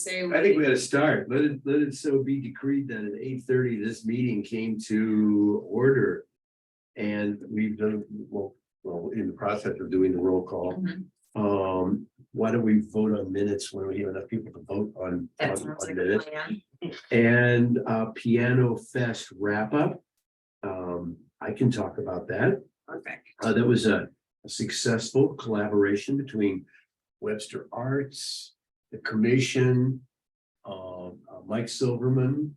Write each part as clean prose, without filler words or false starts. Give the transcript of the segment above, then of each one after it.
say? I think we gotta start. Let it so be decreed that at 8:30, this meeting came to order. And we've done, well, in the process of doing the roll call. Why don't we vote on minutes when we have enough people to vote on That sounds like a minutes? plan. And Piano Fest wrap up. I can talk about that. Perfect. That was a successful collaboration between Webster Arts, the commission, Mike Silverman,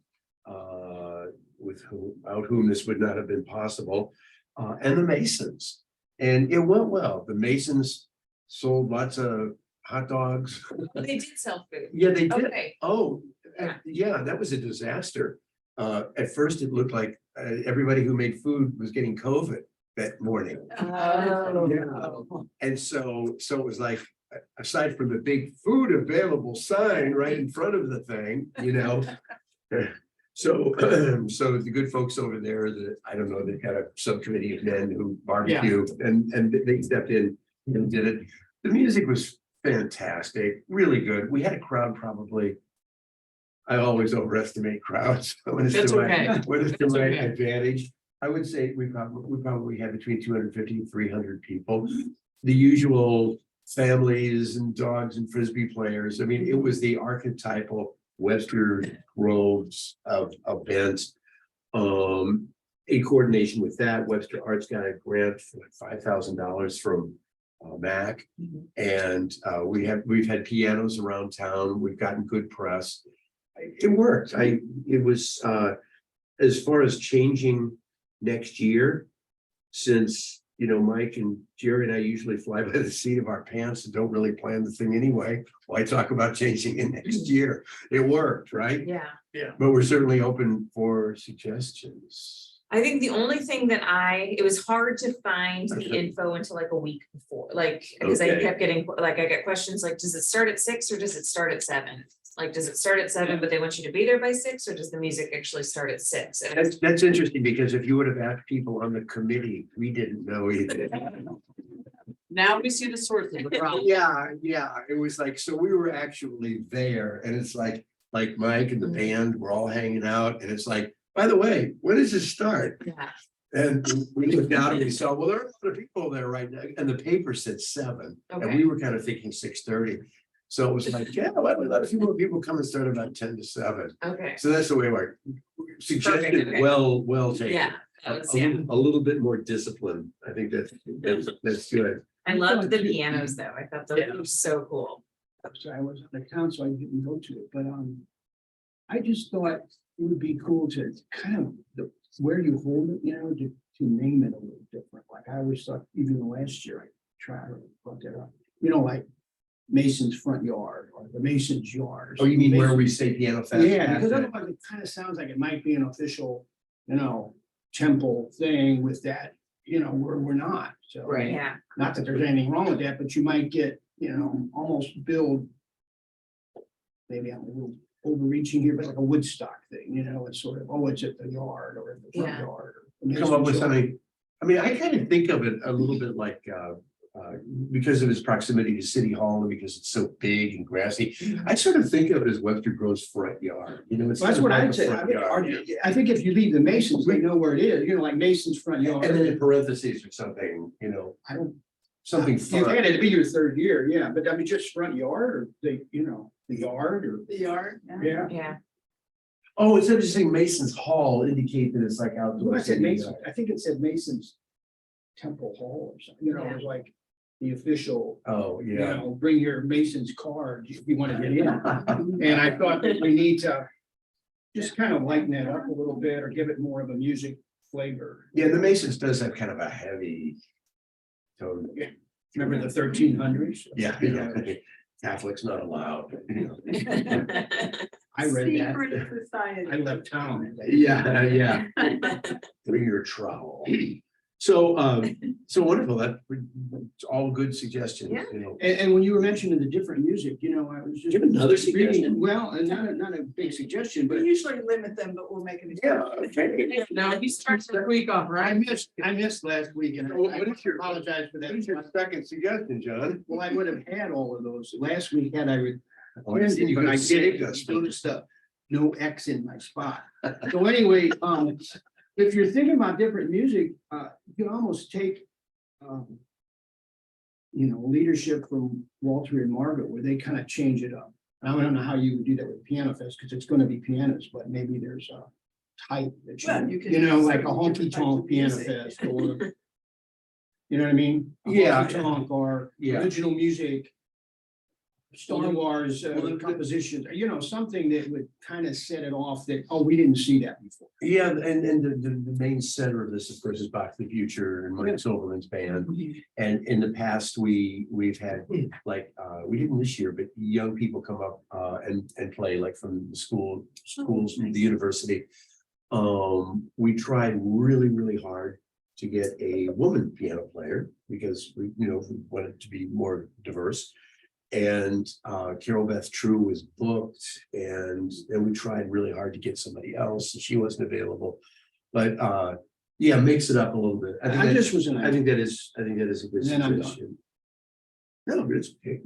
without whom this would not have been possible, and the Masons. And it went well. The Masons sold lots of hot dogs. They did sell food. Yeah, they did. Okay. Oh, Yeah. yeah, that was a disaster. At first, it looked like everybody who made food was getting COVID that morning. Oh. And so it was like, aside from the big food available sign right in front of the thing, you know. So the good folks over there, I don't know, they've got a subcommittee of men who barbecue and they stepped in and did it. The music was fantastic, really good. We had a crowd probably. I always overestimate crowds. When it's That's to okay. my advantage. I would say we probably had between 250 and 300 people. The usual families and dogs and frisbee players. I mean, it was the archetypal Webster Groves of events. In coordination with that, Webster Arts got a grant for like $5,000 from MAC, and we've had pianos around town. We've gotten good press. It worked. It was as far as changing next year, since Mike and Jerry and I usually fly by the seat of our pants and don't really plan the thing anyway. Why talk about changing it next year? It worked, right? Yeah. But we're certainly open for suggestions. I think the only thing that it was hard to find the info until like a week before, like, because I Okay. kept getting, like, I get questions like, does it start at 6 or does it start at 7? Like, does it start at 7, but they want you to be there by 6, or does the music actually start at 6? And That's interesting, because if you would have asked people on the committee, we didn't know either. Now we see the source of the problem. Yeah, it was like, so we were actually there, and it's like Mike and the band were all hanging out, and it's like, by the way, when does it start? yeah, And we looked out and we saw, well, there are other people there right now, and the paper said 7, and Okay. we were kind of thinking 6:30. So it was like, yeah, let a few more people come and start about 10 to 7. okay, So that's the way our suggestion, Perfect, okay. well taken. yeah, that was, yeah. A little bit more discipline. I think that's good. I loved the pianos though. I thought those were so cool. So I was on the council, I didn't go to it, but I just thought it would be cool to kind of where you hold it, to name it a little different. Like I always thought, even last year, I tried to brought that up, like Mason's front yard or the Mason's yard. Oh, you mean where we say Piano Fest? Yeah, because otherwise it kind of sounds like it might be an official, temple thing with that, we're not. So Right. Yeah, not that there's anything wrong with that, but you might get, almost build. Maybe I'm a little overreaching here, but like a Woodstock thing, it's sort of, it's at the yard or at the front Yeah. yard. Come up with something. I mean, I kind of think of it a little bit like, because of its proximity to City Hall and because it's so big and grassy, I sort of think of it as Webster Grove's front yard. It's That's kind what of like I'd a say. front yard. I think if you leave the Masons, they know where it is, like Mason's front yard. And then in parentheses or something, I don't. something You've fun. had it to be your third year, yeah, but I mean, just front yard or the yard or. The yard. Yeah. yeah. Oh, instead of just saying Mason's Hall, indicate that it's like outdoor. I said Mason, I think it said Mason's Temple Hall or something, it was like the official, Oh, yeah. bring your Mason's card if you want to get in. And I thought that we need to just kind of lighten that up a little bit or give it more of a music flavor. Yeah, the Masons does have kind of a heavy tone. Remember the 1300s? Yeah, Catholics not allowed. I read that. Secret society. I left town. Yeah. Bring your trowel. So wonderful. It's all good suggestions, Yeah. And when you were mentioning the different music, I was just. Give another reading- suggestion. Well, and not a big suggestion, but We usually limit them, but we'll make it. Yeah, okay. No, he starts the week off, I right? missed last week and What I is your- apologize for What is your that. second suggestion, John? Well, I would have had all of those. Last week, had I Oh, I see you but I gonna save did, us. I noticed no X in my spot. So anyway, if you're thinking about different music, you can almost take, leadership from Walter and Margaret, where they kind of change it up. I don't know how you would do that with Piano Fest, because it's gonna be pianos, but maybe there's a type that Well, you can you know, like a have honky different tonk types of piano music. fest, or you know what I mean? A Yeah. honky tonk or Yeah. original music, Star Well, Wars well, compositions, something that would kind of set it off that, oh, we didn't see that before. Yeah, and the main center of this, of course, is Back to the Future and Mike Silverman's band. And in the past, we've had we didn't this year, but young people come up and play like from the schools from the university. We tried really, really hard to get a woman piano player because we wanted to be more diverse. And Carol Beth True was booked, and we tried really hard to get somebody else, and she wasn't available. But yeah, mix it up a little bit. I think Just was an I think that is a good And then I'm done. suggestion. No, but it's okay.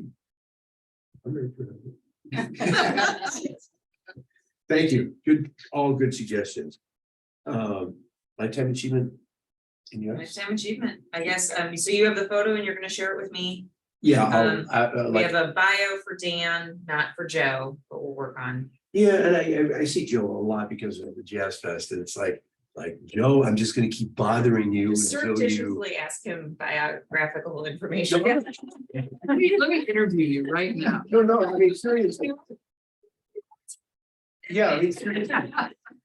I'm very proud of it. Thank you. All good suggestions. Lifetime achievement. And yours? Lifetime achievement, I guess, so you have the photo and you're gonna share it with me. Yeah, We have a bio for Dan, not for Joe, but we'll work on. yeah, and I see Joe a lot because of the Jazz Fest, and it's like Joe, I'm just gonna keep bothering you until you. Surreptitiously ask him biographical information. Let me interview you right now. No, I mean, seriously. Yeah, I mean, seriously.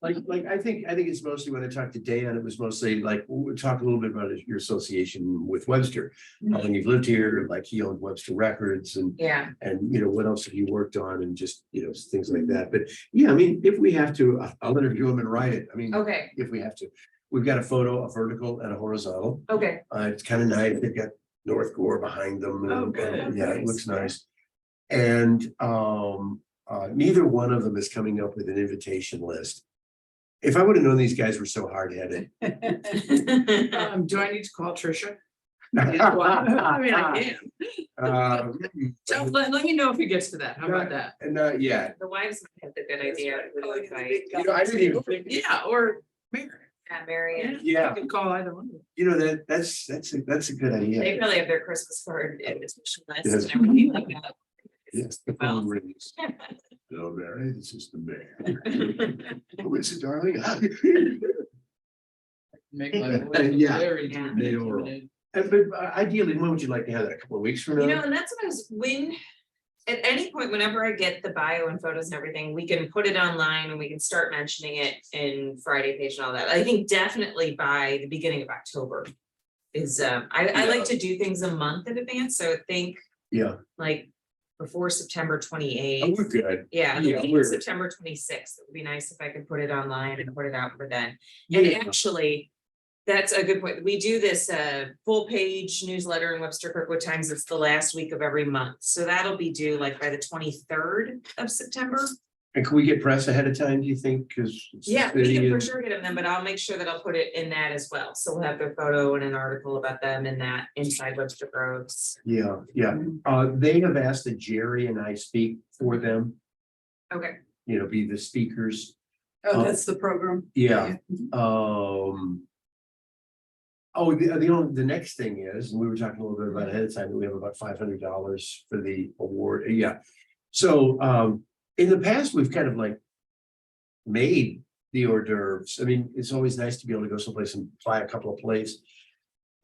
Like, I think it's mostly when I talked to Dan, it was mostly like, we'll talk a little bit about your association with Webster. How long you've lived here, like he owned Webster Records and what else have you worked on and just, things like that. But yeah, I mean, if we have to, I'll interview him and write it. I mean, Okay, if we have to. We've got a photo, a vertical and a horizontal. okay, It's kind of nice. They've got North Gore behind them. Oh, and, good. yeah, it Nice. looks nice. And neither one of them is coming up with an invitation list. If I would have known these guys were so hard-headed. Do I need to call Trisha? I mean, I can. So let me know if it gets to that. How about that? And yeah, the wives might have the good idea. I didn't even think. Yeah, or Mary. Marion, Yeah. I could call either one of them. That's a good idea. they probably have their Christmas card invitation list Yes. and everything like that. Yes, the Well. phone rings. Hello, Mary, this is the mayor. Who is it, darling? Make my And voice yeah, very yeah. intimidating. But ideally, when would you like to have that? A couple of weeks from now? And that's what I was, at any point, whenever I get the bio and photos and everything, we can put it online and we can start mentioning it in Friday page and all that. I think definitely by the beginning of October is, I like to do things a month in advance, so I think Yeah, like before September oh, 28th. we're good. Yeah, Yeah, the week we're- of September 26th, it would be nice if I could put it online and put it out for then. Yeah. And actually, that's a good point. We do this full page newsletter in Webster Kirkwood Times. It's the last week of every month. So that'll be due like by the 23rd of September. And can we get press ahead of time, do you think? Because. Yeah, we can for sure get them then, but I'll make sure that I'll put it in that as well. So we'll have their photo and an article about them in that inside Webster Groves. Yeah, yeah. They have asked that Jerry and I speak for them, Okay, be the speakers. Oh, that's the program. Yeah. The next thing is, and we were talking a little bit about ahead of time, that we have about $500 for the award. Yeah. So in the past, we've kind of like made the hors d'oeuvres. I mean, it's always nice to be able to go someplace and fly a couple of plates.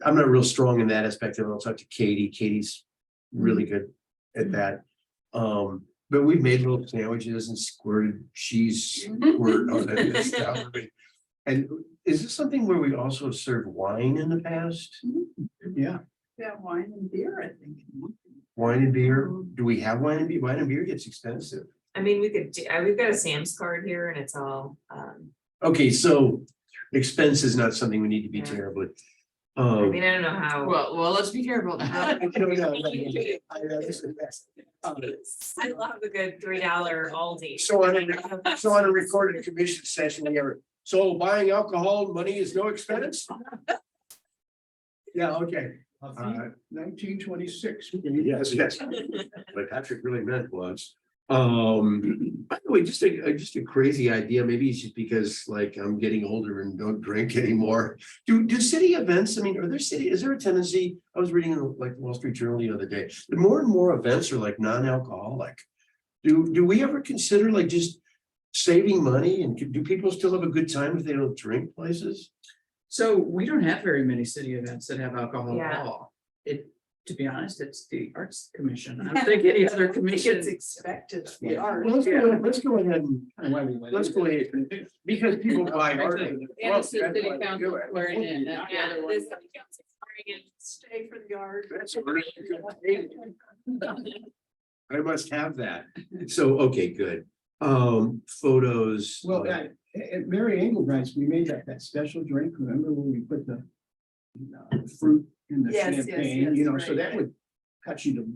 I'm not real strong in that aspect of it. I'll talk to Katie. Katie's really good at that. But we've made little sandwiches and squirted cheese squirt on it and stuff. And is this something where we also served wine in the past? Yeah. Yeah, wine and beer, I think. Wine and beer? Do we have wine and beer? Wine and beer gets expensive. I mean, we could do, we've got a Sam's card here and it's all, Okay, so expense is not something we need to be Yeah. terribly. I mean, I don't know how. Well, let's be careful. I love a good $3 Aldi. So on a recorded commission session, we ever, so buying alcohol, money is no expense? Yeah, okay. 1926. Yes, like Patrick really meant was. By the way, just a crazy idea. Maybe it's just because like I'm getting older and don't drink anymore. Do city events, I mean, is there a tendency? I was reading in like Wall Street Journal the other day, that more and more events are like non-alcoholic. Do we ever consider like just saving money, and do people still have a good time if they don't drink places? So we don't have very many city events that have alcohol Yeah. at all. To be honest, it's the Arts Commission. I don't think any other commission. It's expected. of the Yeah. art. Let's go ahead and, let's go ahead, because people buy art. And it's the city council swearing in. That's the other one. Stay for the art. I must have that. So, okay, good. Photos. Well, at Mary Engelbright's, we made that special drink, remember when we put the fruit in the Yes, yes, champagne, yes, so that right. would cut you to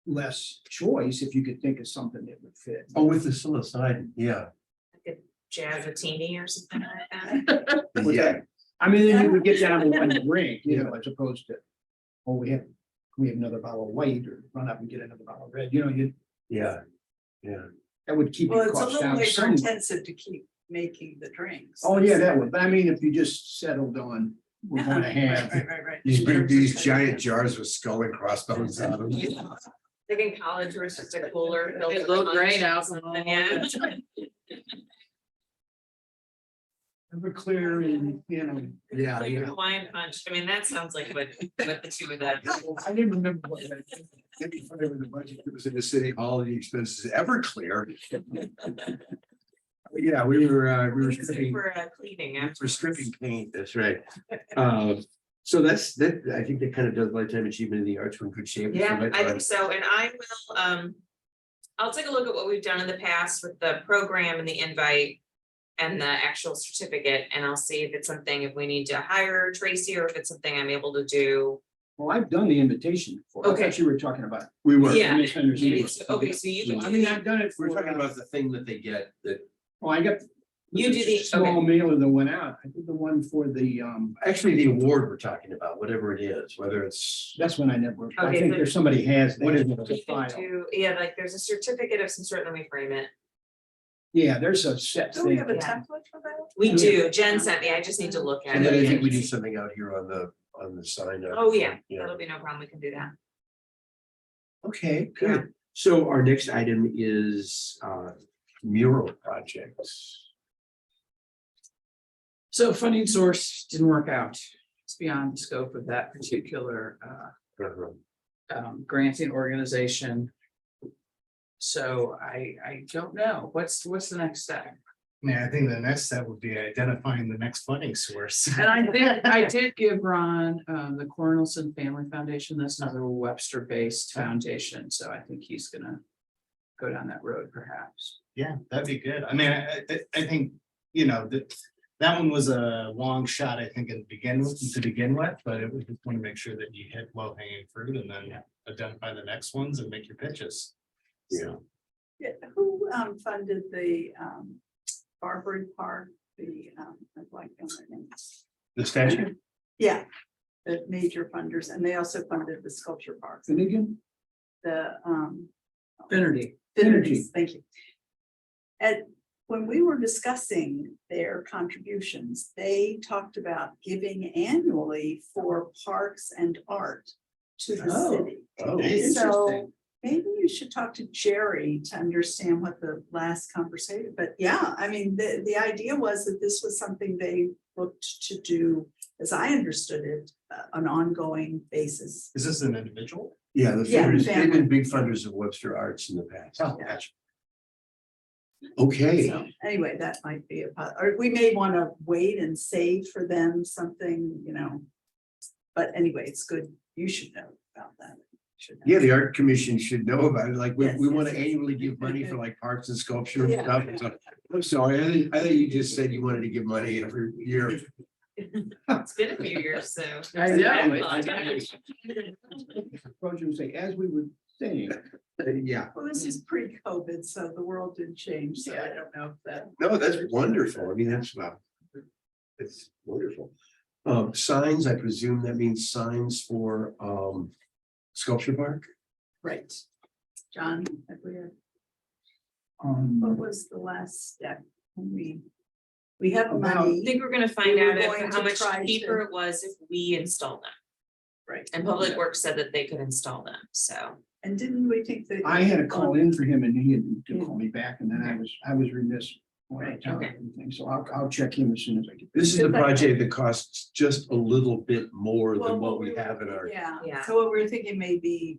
less choice if you could think of something that would fit. Oh, with the psilocybin, yeah. Jazzatini or something like that. Yeah, I mean, then you would get down to one drink, as opposed to, oh, we have another bottle of white, or run up and get another bottle of red, yeah. that would keep Well, your it's a costs little down labor some. intensive to keep making the drinks. Oh, yeah, that would, but I mean, if you just settled on, we're going to have. Right. These big, these giant jars with skull and crossbones on them. Like in college where it's just a cooler. filled with Low punch grade or alcohol. something, Yeah. Everclear and, Yeah, Like yeah. Hawaiian punch. I mean, that sounds like what the two of them. I didn't remember what that. The budget that was in the city hall, the expenses Everclear. Yeah, we were stripping, For cleaning. we're stripping paint, that's right. So that, I think that kind of does lifetime achievement in the arts, we're in good shape. Yeah, I think so, and I will, I'll take a look at what we've done in the past with the program and the invite. And the actual certificate, and I'll see if it's something, if we need to hire Tracy, or if it's something I'm able to do. Well, I've done the invitation before. I Okay. thought you were talking about. We were. Yeah. Misunderstanding. Okay, so you can. I mean, I've done it for. We're talking about the thing that they get that, Well, I got. You do the- Small mailer that went out. I did the one for the, actually the award we're talking about, whatever it is, whether it's. that's when I never, I Okay, think so- there's somebody has. What is it? the You can file. do, yeah, like there's a certificate of some sort, let me frame it. Yeah, there's a set Do we thing. have a Yeah. template for that? We do, Jen sent me, I just need to look at And then I think we it. do something out here on the sign. Oh, yeah, Yeah. that'll be no problem, we can do that. Okay, good. So our next item is mural projects. So funding source didn't work out. It's beyond the scope of that particular granting organization. So I don't know. What's the next step? Yeah, I think the next step would be identifying the next funding source. And I did give Ron the Cornelson Family Foundation. That's another Webster-based foundation. So I think he's gonna go down that road perhaps. Yeah, that'd be good. I mean, I think, that one was a long shot, I think, to begin with, but it was just want to make sure that you hit low hanging fruit and then identify the next ones and make your pitches. Yeah. Yeah, who funded the Barbary Park, I'd like them, I think. The statue? Yeah, the major funders, and they also funded the sculpture parks, Finnegan? the Finnerty. Finnerty, thank you. And when we were discussing their contributions, they talked about giving annually for parks and art to the Oh. city. Oh, So maybe you should talk to Jerry to understand what the last conversation, but yeah, I mean, the idea was that this was something they looked to do, as I understood it, an ongoing basis. Is this an individual? yeah, the Yeah, funders, they've family. been big funders of Webster Arts in the past. Oh, gotcha. Okay, So anyway, that might be or we may want to wait and save for them something, But anyway, it's good. You should know about that. Should know. yeah, the art commission should know about it, like, we Yes, want yes, to yes. annually give money for like parks and sculpture and Yeah. stuff. And so, I'm sorry, I think you just said you wanted to give money every year. It's been a few years, so. I know. I Roger would say, as we were saying, Yeah, Well, this is pre-COVID, so the world did change, so I don't know if that. no, that's wonderful. I mean, that's it's wonderful. Signs, I presume that means signs for Sculpture Park? Right. John, have we had- What was the last step? We have About- I money, think we're gonna find We were out going how to much try to- cheaper it was if we install them. right? And Public Works said that they could install them, so. And didn't we think that? I had a call in for him and he had to call me back and then I was remiss. When I Right, tell okay. him everything, so I'll check him as soon as I get. This is the project that costs just a little bit more Well, than what we were- have in our. Yeah, Yeah. so what we're thinking may be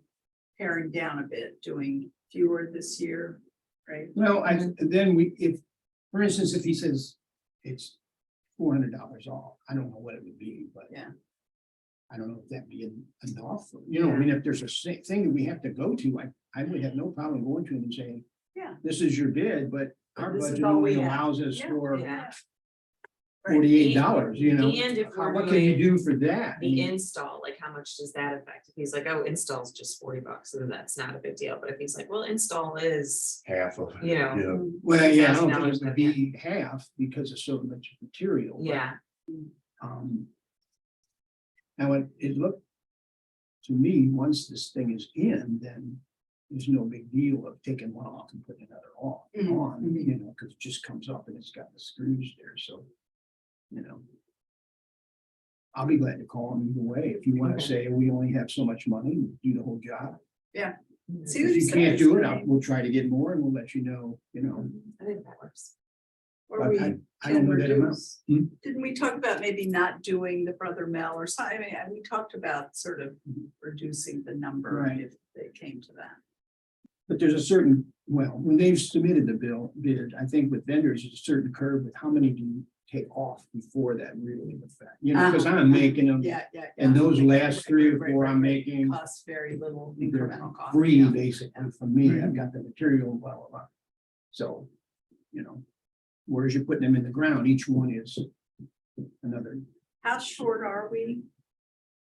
paring down a bit, doing fewer this year, right? Well, then if, for instance, if he says it's $400 off, I don't know what it would be, but. Yeah. I don't know if that'd be enough, I mean, if there's a thing that we have to go to, I would have no problem going to him and saying. Yeah. This is your bid, but our This is budget all we only have. allows us Yeah, for Yeah. Right. $48, you know? And if we're What can you doing do for that? I the mean, install, like how much does that affect? If he's like, oh, install's just $40, then that's not a big deal, but if he's like, well, install is, Half of. You know. Yeah. Well, yeah, I don't $1,000 think it would be half because of so much material. but, yeah, Now it looked. To me, once this thing is in, then there's no big deal of taking one off and putting another on, Mhm. you know, because it just comes up and it's got the screws there, so. You know. I'll be glad to call him either way. If you want to say we only have so much money, do the whole job. See what If he you can't says, do it, right? we'll try to get more and we'll let you know, I think that works. Or but we I can don't know that amount. reduce. Hmm? Didn't we talk about maybe not doing the Brother Mel or something? I mean, we talked about sort of reducing the number Right. if they came to that. But there's a certain, well, when they've submitted the bid, I think with vendors, there's a certain curve with how many do you take off before that really affect, because I'm making them. Yeah, yeah. And those yeah. last three or Right, four right, I'm right. making, Costs very little they're incremental cost. free yeah. basically from me. I've got the material, blah, blah, blah. So, whereas you're putting them in the ground, each one is another. How short are we?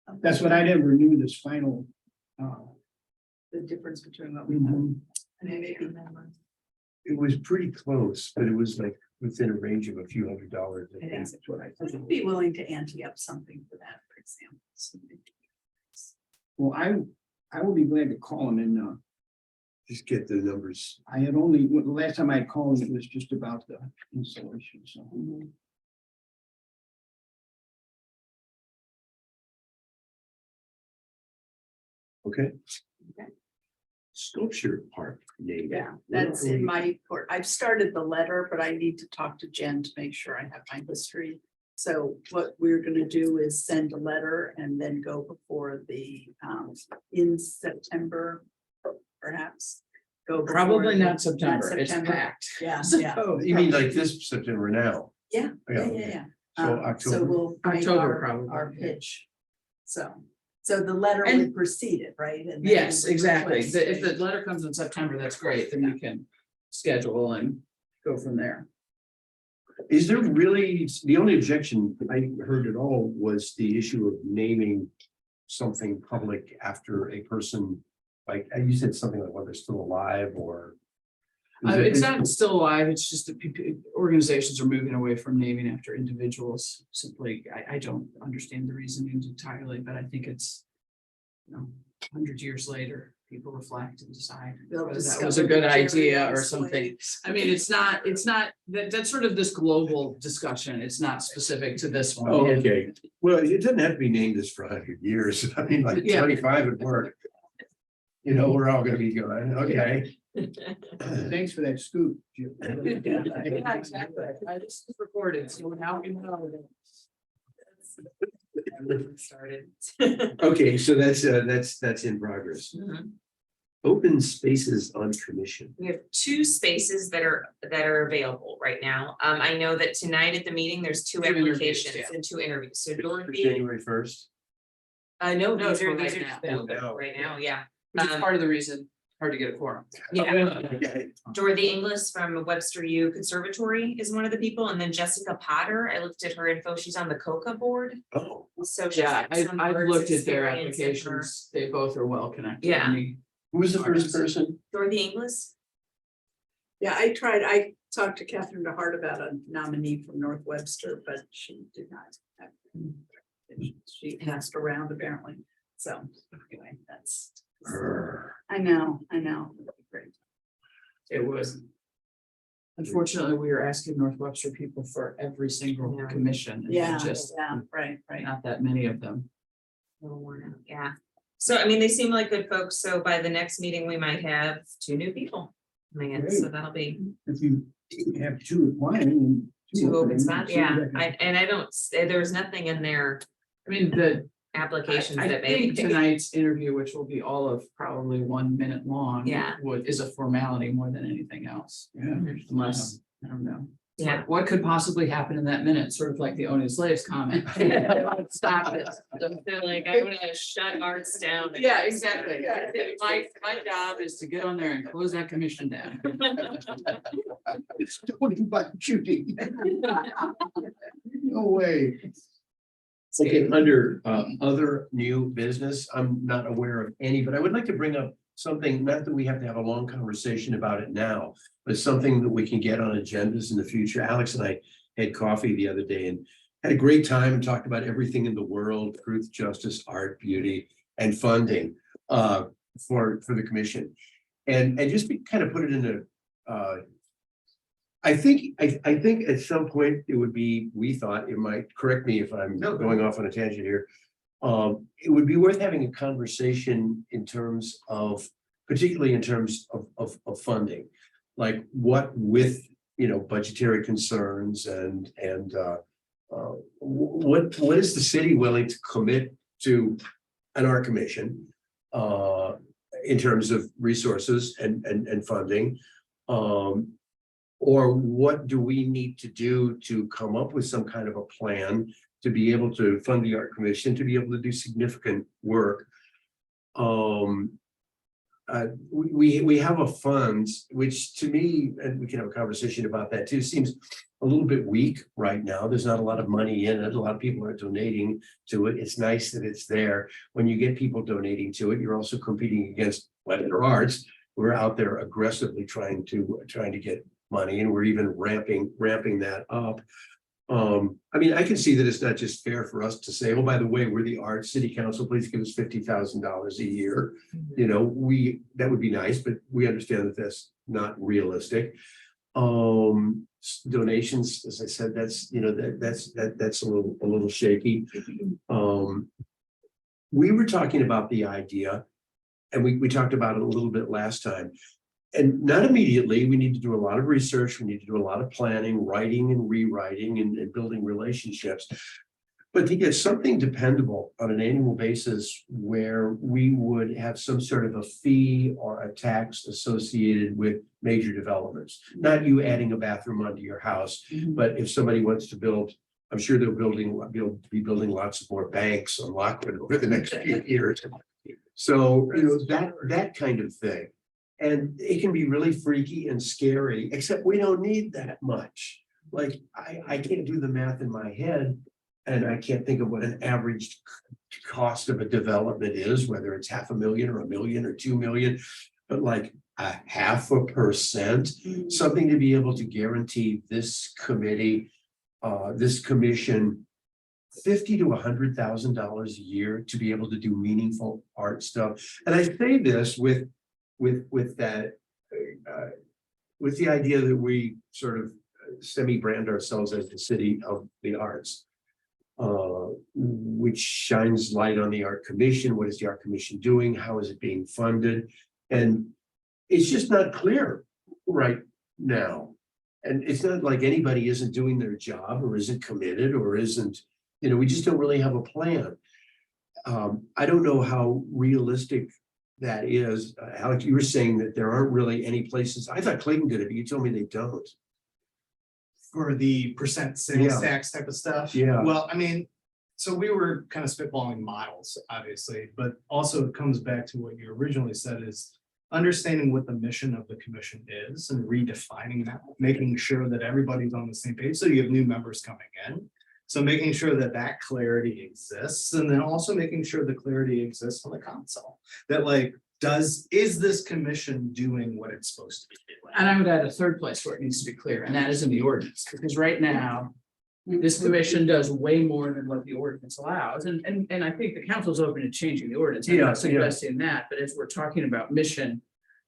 of That's what I never knew this final. The difference between what we have. Mhm. I mean, maybe. It was pretty close, but it was like within a range of a few $100s. I I think. think That's what I I'd thought. be willing to ante up something for that, for example. Well, I will be glad to call him and, Just get the numbers. I had only, the last time I called, it was just about the installation, so. Okay. Okay. Sculpture Park name. Yeah, that's in my court. I've started the letter, but I need to talk to Jen to make sure I have my history. So what we're gonna do is send a letter and then go before the, in September, perhaps. Go before Probably the- not September, it's September. packed. Yeah, yeah, Oh, you mean like this September now? yeah, yeah, okay. yeah. So So October. we'll make October, probably, our yeah. pitch. So the letter And- would precede it, right? And then Yes, we would exactly. request If a- the letter comes in September, that's great, then we can schedule and go from there. Is there really, the only objection I heard at all was the issue of naming something public after a person, like, you said something like, well, they're still alive or. Is it- It's not still alive, it's just that organizations are moving away from naming after individuals. Simply, I don't understand the reasoning entirely, but I think it's, 100 years later, people reflect and decide They'll whether that discover was a good that Jerry idea or was something. slaves. I mean, it's not, that's sort of this global discussion. It's not specific to this one. Oh, okay. Well, it doesn't have to be named this for 100 years. I mean, like Yeah. 25 would work. We're all gonna be going, okay. Thanks for that scoop, Jim. Yeah, exactly. This is recorded, so now we know. Started. Okay, so that's in progress. Mhm. Open spaces on commission. We have 2 spaces that are available right now. I know that tonight at the meeting, there's 2 Two interviews, applications yeah. and 2 interviews. So For Dorothy, January 1st. no, No, these for are right just now. available right now, yeah. Which is part of the reason, hard to get a quorum. Yeah. Okay. Dorothy Inglis from Webster U Conservatory is one of the people, and then Jessica Potter, I looked at her info, she's on the COCA board, Oh, so. she's Yeah, got some I've birds looked at their experience in her. applications. They both are well connected. Yeah. I mean, who was the first person? Dorothy Inglis? Yeah, I talked to Catherine DeHart about a nominee from North Webster, but she did not. She passed around apparently, so anyway, that's, Her. I know, that'd be great. it was, Unfortunately, we are asking North Webster people for every single Yeah. commission. and Yeah, Just yeah, right, right. not that many of them. A little worn out, yeah. So, I mean, they seem like good folks, so by the next meeting, we might have 2 new people coming in, so Great. that'll be If you have two applying and. 2 open openings, spots, see what yeah, that- I don't, there's nothing in their I mean, applications I that think maybe. tonight's interview, which will be all of probably 1 minute long. Yeah. Is a formality more than anything else, Yeah. unless, I don't know. Yeah. What could possibly happen in that minute, sort of like the owning slaves comment. Stop it. They're like, I'm gonna shut arts down. Yeah, exactly. My job is to get on there and close that commission down. It's totally about shooting. No way. Okay, under other new business, I'm not aware of any, but I would like to bring up something, not that we have to have a long conversation about it now, but something that we can get on agendas in the future. Alex and I had coffee the other day and had a great time and talked about everything in the world, truth, justice, art, beauty, and funding for the commission. And just kind of put it in I think at some point it would be, we thought, it might, correct me if I'm going off on a tangent here. It would be worth having a conversation in terms of, particularly in terms of funding. Like what with, budgetary concerns and what is the city willing to commit to an art commission? In terms of resources and funding. Or what do we need to do to come up with some kind of a plan to be able to fund the art commission, to be able to do significant work? We have a fund, which to me, and we can have a conversation about that too, seems a little bit weak right now. There's not a lot of money in it. A lot of people are donating to it. It's nice that it's there. When you get people donating to it, you're also competing against Webster Arts. We're out there aggressively trying to get money, and we're even ramping that up. I mean, I can see that it's not just fair for us to say, oh, by the way, we're the arts city council, please give us $50,000 a year. That would be nice, but we understand that that's not realistic. Donations, as I said, that's that's a little shaky. We were talking about the idea, and we talked about it a little bit last time. And not immediately, we need to do a lot of research, we need to do a lot of planning, writing and rewriting and building relationships. But to get something dependable on an annual basis where we would have some sort of a fee or a tax associated with major developments. Not you adding a bathroom onto your house, but if somebody wants to build, I'm sure they'll be building lots of more banks on Lockwood over the next few years. So, that kind of thing. And it can be really freaky and scary, except we don't need that much. Like, I can't do the math in my head, and I can't think of what an average cost of a development is, whether it's $500,000 or $1 million or $2 million, but like 0.5%, something to be able to guarantee this committee, this commission, $50,000 to $100,000 a year to be able to do meaningful art stuff. And I say this with that, with the idea that we sort of semi-brand ourselves as the city of the arts, which shines light on the art commission. What is the art commission doing? How is it being funded? And it's just not clear right now. And it's not like anybody isn't doing their job or isn't committed or isn't, we just don't really have a plan. I don't know how realistic that is. Alex, you were saying that there aren't really any places. I thought Clayton did it, but you told me they don't. For the percent sales tax type of stuff. Yeah. Well, I mean, so we were kind of spitballing models, obviously, but also it comes back to what you originally said is understanding what the mission of the commission is and redefining that, making sure that everybody's on the same page. So you have new members coming in. So making sure that that clarity exists, and then also making sure the clarity exists on the council. That is this commission doing what it's supposed to be doing? And I would add a third place where it needs to be clear, and that is in the ordinance, because right now, this commission does way more than what the ordinance allows, and I think the council's open to changing the ordinance. I'm not suggesting that, but as we're talking about mission,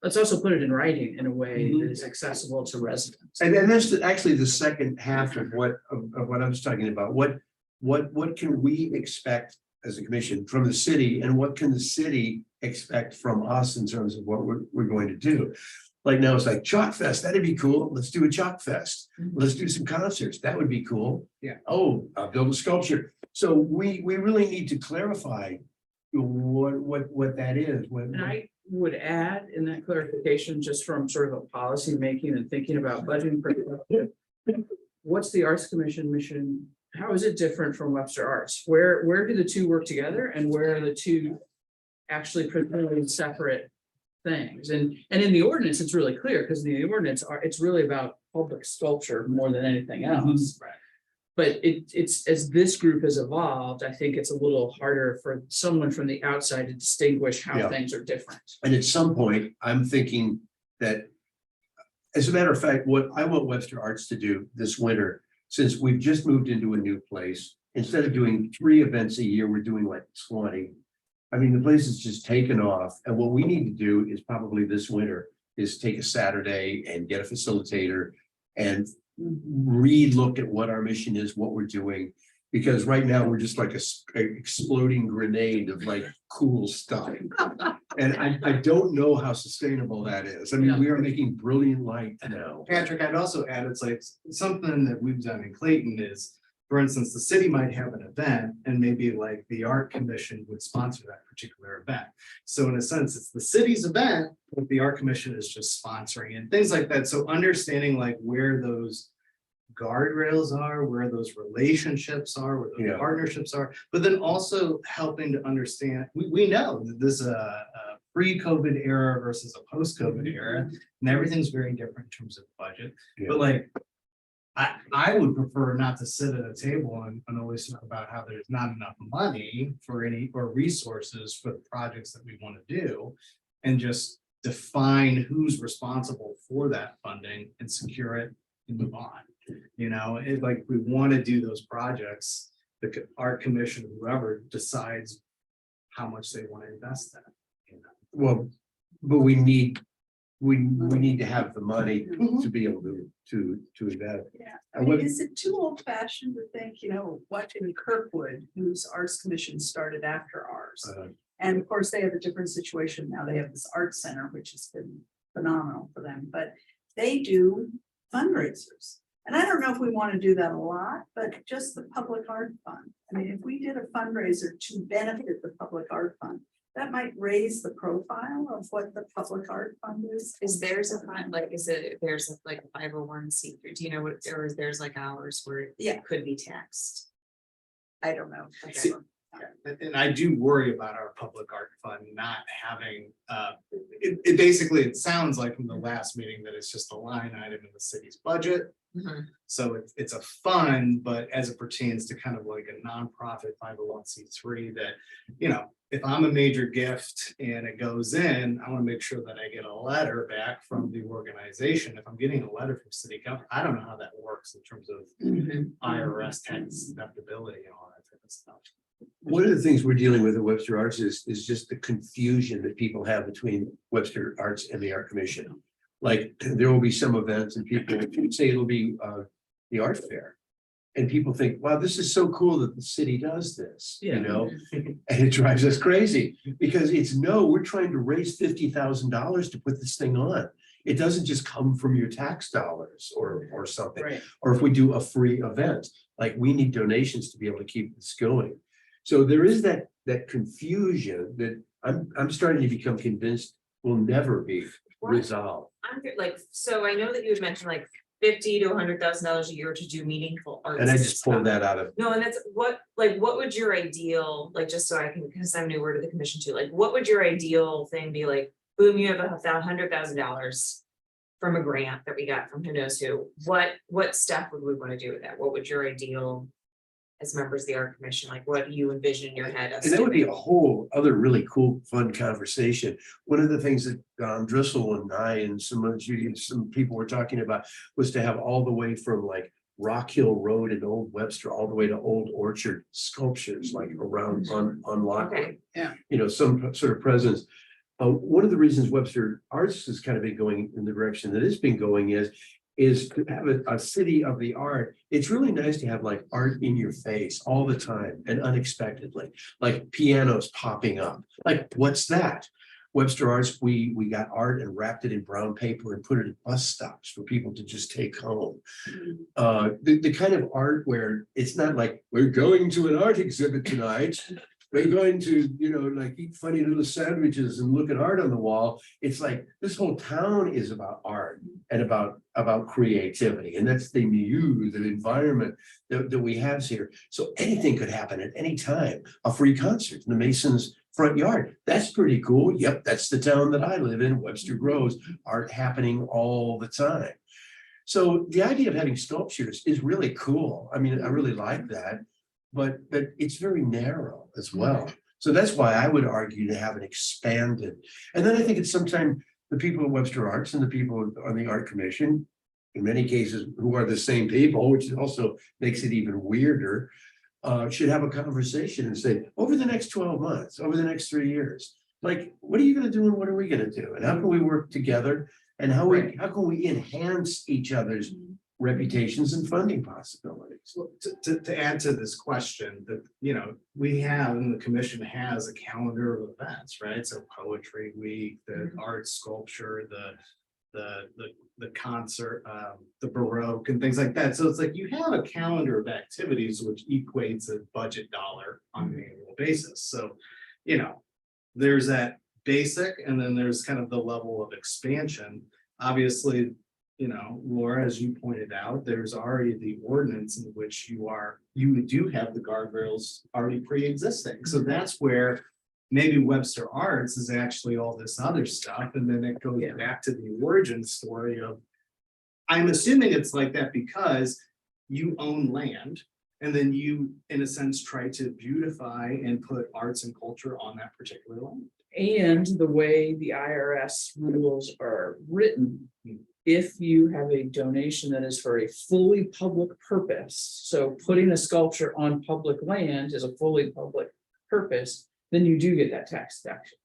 let's also put it in writing in a way that is accessible to residents. And that's actually the second half of what I was talking about. What can we expect as a commission from the city, and what can the city expect from us in terms of what we're going to do? Like now it's like Chalk Fest, that'd be cool. Let's do a Chalk Fest. Let's do some concerts. That would be cool. Yeah. Oh, I'll build a sculpture. So we really need to clarify what that is. And I would add in that clarification, just from sort of a policy making and thinking about budgeting perspective. What's the Arts Commission mission? How is it different from Webster Arts? Where do the two work together, and where are the two actually pretty separate things? And in the ordinance, it's really clear, because the ordinance it's really about public sculpture more than anything else. Right. But it's as this group has evolved, I think it's a little harder for someone from the outside to distinguish how Yeah. things are different. And at some point, I'm thinking that, as a matter of fact, what I want Webster Arts to do this winter, since we've just moved into a new place, instead of doing 3 events a year, we're doing like 20. I mean, the place is just taken off. And what we need to do is probably this winter is take a Saturday and get a facilitator and re-look at what our mission is, what we're doing. Because right now we're just like a exploding grenade of like cool stuff. And I don't know how sustainable that is. I mean, we are making brilliant light now. Patrick, I'd also add, it's like something that we've done in Clayton is, for instance, the city might have an event and maybe like the art commission would sponsor that particular event. So in a sense, it's the city's event, but the art commission is just sponsoring and things like that. So understanding like where those guardrails are, where those relationships are, where those Yeah. partnerships are, but then also helping to understand, we know that this is a pre-COVID era versus a post-COVID era, and everything's very different in terms of budget. Yeah. But like, I would prefer not to sit at a table and always talk about how there's not enough money for any, or resources for the projects that we want to do. And just define who's responsible for that funding and secure it and move on. You know, it's like, we want to do those projects, the art commission, whoever decides how much they want to invest in. You know? Well, but we need to have the money to be able to invest. Yeah, I And mean, what- is it too old fashioned to think, what in Kirkwood, whose Arts Commission started after ours? And of course, they have a different situation now. They have this art center, which has been phenomenal for them, but they do fundraisers. And I don't know if we want to do that a lot, but just the public art fund. I mean, if we did a fundraiser to benefit the public art fund, that might raise the profile of what the public art fund is. Is theirs a fund, like, there's like a 501c3, do you know what, or is there's like hours where it could be taxed? I don't know. See, and I do worry about our public art fund not having, it basically, it sounds like from the last meeting that it's just a line item in the city's budget. Mhm. So it's a fund, but as it pertains to kind of like a nonprofit 501c3 that, if I'm a major gift and it goes in, I want to make sure that I get a letter back from the organization. If I'm getting a letter from city council, I don't know how that works in terms of IRS tax deductibility and all that type of stuff. One of the things we're dealing with at Webster Arts is just the confusion that people have between Webster Arts and the Art Commission. Like, there will be some events and people say it'll be the art fair. And people think, wow, this is so cool that the city does this, Yeah. And it drives us crazy because we're trying to raise $50,000 to put this thing on. It doesn't just come from your tax dollars or something. Right. Or if we do a free event, like we need donations to be able to keep this going. So there is that confusion that I'm starting to become convinced will never be resolved. I'm like, so I know that you had mentioned like $50,000 to $100,000 a year to do meaningful art. And I just pulled that out of, No, and that's what would your ideal, like, just so I can, because I'm newer to the commission too, like, what would your ideal thing be like? Boom, you have $100,000 from a grant that we got from who knows who. What step would we want to do with that? What would your ideal, as members of the art commission, like, what do you envision in your head? and that would be a whole other really cool, fun conversation. One of the things that Driscoll and I and some people were talking about was to have all the way from like Rock Hill Road in Old Webster, all the way to Old Orchard sculptures, like around on Lockwood. Okay. Yeah. Some sort of presence. One of the reasons Webster Arts has kind of been going in the direction that it's been going is to have a city of the art. It's really nice to have like art in your face all the time and unexpectedly, like pianos popping up. Like, what's that? Webster Arts, we got art and wrapped it in brown paper and put it at bus stops for people to just take home. The kind of art where it's not like, we're going to an art exhibit tonight. We're going to, like eat funny little sandwiches and look at art on the wall. It's like this whole town is about art and about creativity. And that's the milieu, the environment that we have here. So anything could happen at any time. A free concert in the Masons' front yard. That's pretty cool. Yep, that's the town that I live in, Webster Groves. Art happening all the time. So the idea of having sculptures is really cool. I mean, I really like that. But it's very narrow as well. So that's why I would argue to have it expanded. And then I think it's sometimes the people at Webster Arts and the people on the Art Commission, in many cases, who are the same people, which also makes it even weirder, should have a conversation and say, over the next 12 months, over the next 3 years, like, what are you going to do and what are we going to do? And how can we work together? And how can we enhance each other's reputations and funding possibilities? Well, to add to this question, that, we have, and the commission has a calendar of events, right? So Poetry Week, the art sculpture, the concert, the Baroque and things like that. So it's like you have a calendar of activities which equates a budget dollar on an annual basis. So, there's that basic, and then there's kind of the level of expansion. Obviously, Laura, as you pointed out, there's already the ordinance in which you do have the guardrails already pre-existing. So that's where maybe Webster Arts is actually all this other stuff. And then it goes back to the origin story of, I'm assuming it's like that because you own land and then you, in a sense, try to beautify and put arts and culture on that particular land. And the way the IRS rules are written, if you have a donation that is for a fully public purpose, so putting a sculpture on public land is a fully public purpose, then you do get that tax deduction.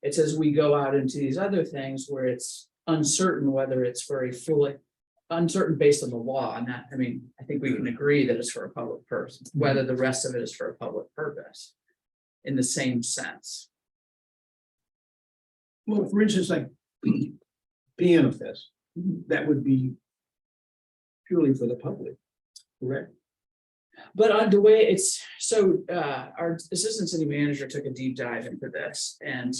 It's as we go out into these other things where it's uncertain whether it's for a fully uncertain based on the law. And that, I think we can agree that it's for a public purpose, whether the rest of it is for a public purpose in the same sense. Well, for instance, like Piano Fest, that would be purely for the public, correct? But on the way it's so our assistant city manager took a deep dive into this, and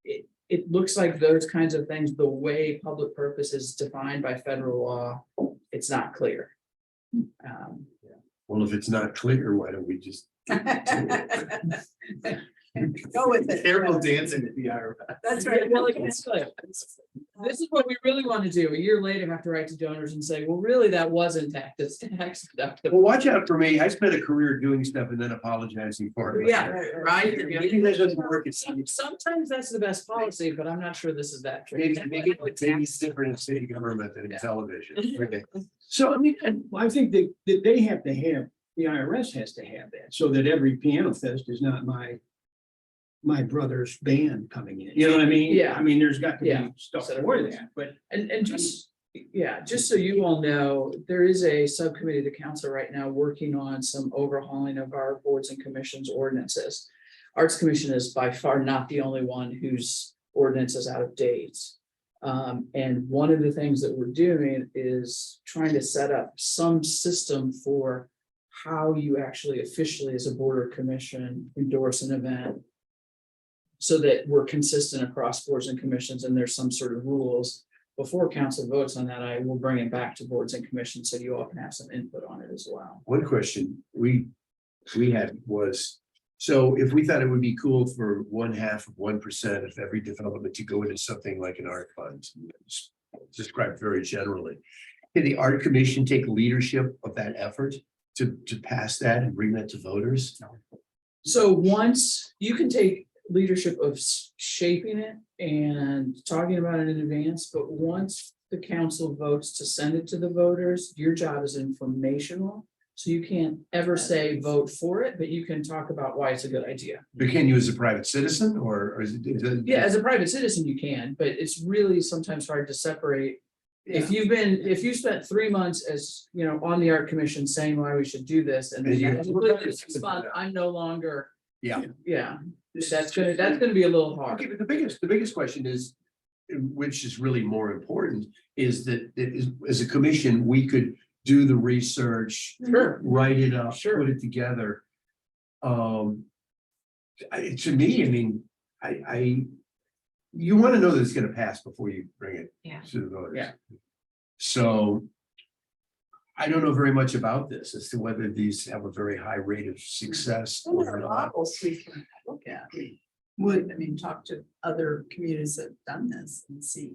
it looks like those kinds of things, the way public purpose is defined by federal law, it's not clear. Well, if it's not clear, why don't we just Go with it. Careful dancing with the IRS. That's right. Well, this is what we really want to do. A year later, have to write to donors and say, well, really, that wasn't tax, it's tax deductible. Well, watch out for me. I spent a career doing stuff and then apologizing for it. Yeah, right. Maybe that doesn't work. Sometimes that's the best policy, but I'm not sure this is that true. Maybe it's different in city government than in Yeah. television. Okay. So, and I think that they have to have, the IRS has to have that, so that every Piano Fest is not my brother's band coming in, you know what I mean? Yeah. There's got to Yeah. be stuff So for that, but And just so you all know, there is a subcommittee of the council right now working on some overhauling of our boards and commissions ordinances. Arts Commission is by far not the only one whose ordinance is out of date. And one of the things that we're doing is trying to set up some system for how you actually officially as a board or commission endorse an event, so that we're consistent across boards and commissions and there's some sort of rules. Before council votes on that, I will bring it back to boards and commissions so you all can have some input on it as well. One question we had was, so if we thought it would be cool for 0.5% of every development to go into something like an art fund, described very generally, can the art commission take leadership of that effort to pass that and bring that to voters? So once you can take leadership of shaping it and talking about it in advance, but once the council votes to send it to the voters, your job is informational So you can't ever say vote for it, but you can talk about why it's a good idea. But can you as a private citizen or is it? Yeah, as a private citizen, you can, but it's really sometimes hard to separate. If you spent 3 months as, on the art commission saying why we should do this, and And you- then I'm no longer, Yeah. yeah, that's gonna be a little hard. Okay, but the biggest question is, which is really more important, is that as a commission, we could do the research, Sure, write it up, Sure. put it together. To me, I mean, you want to know that it's going to pass before you bring it Yeah. to the voters. Yeah. So I don't know very much about this as to whether these have a very high rate of success Well, there or are not. models we can look at. Would, I mean, talk to other communities that have done this and see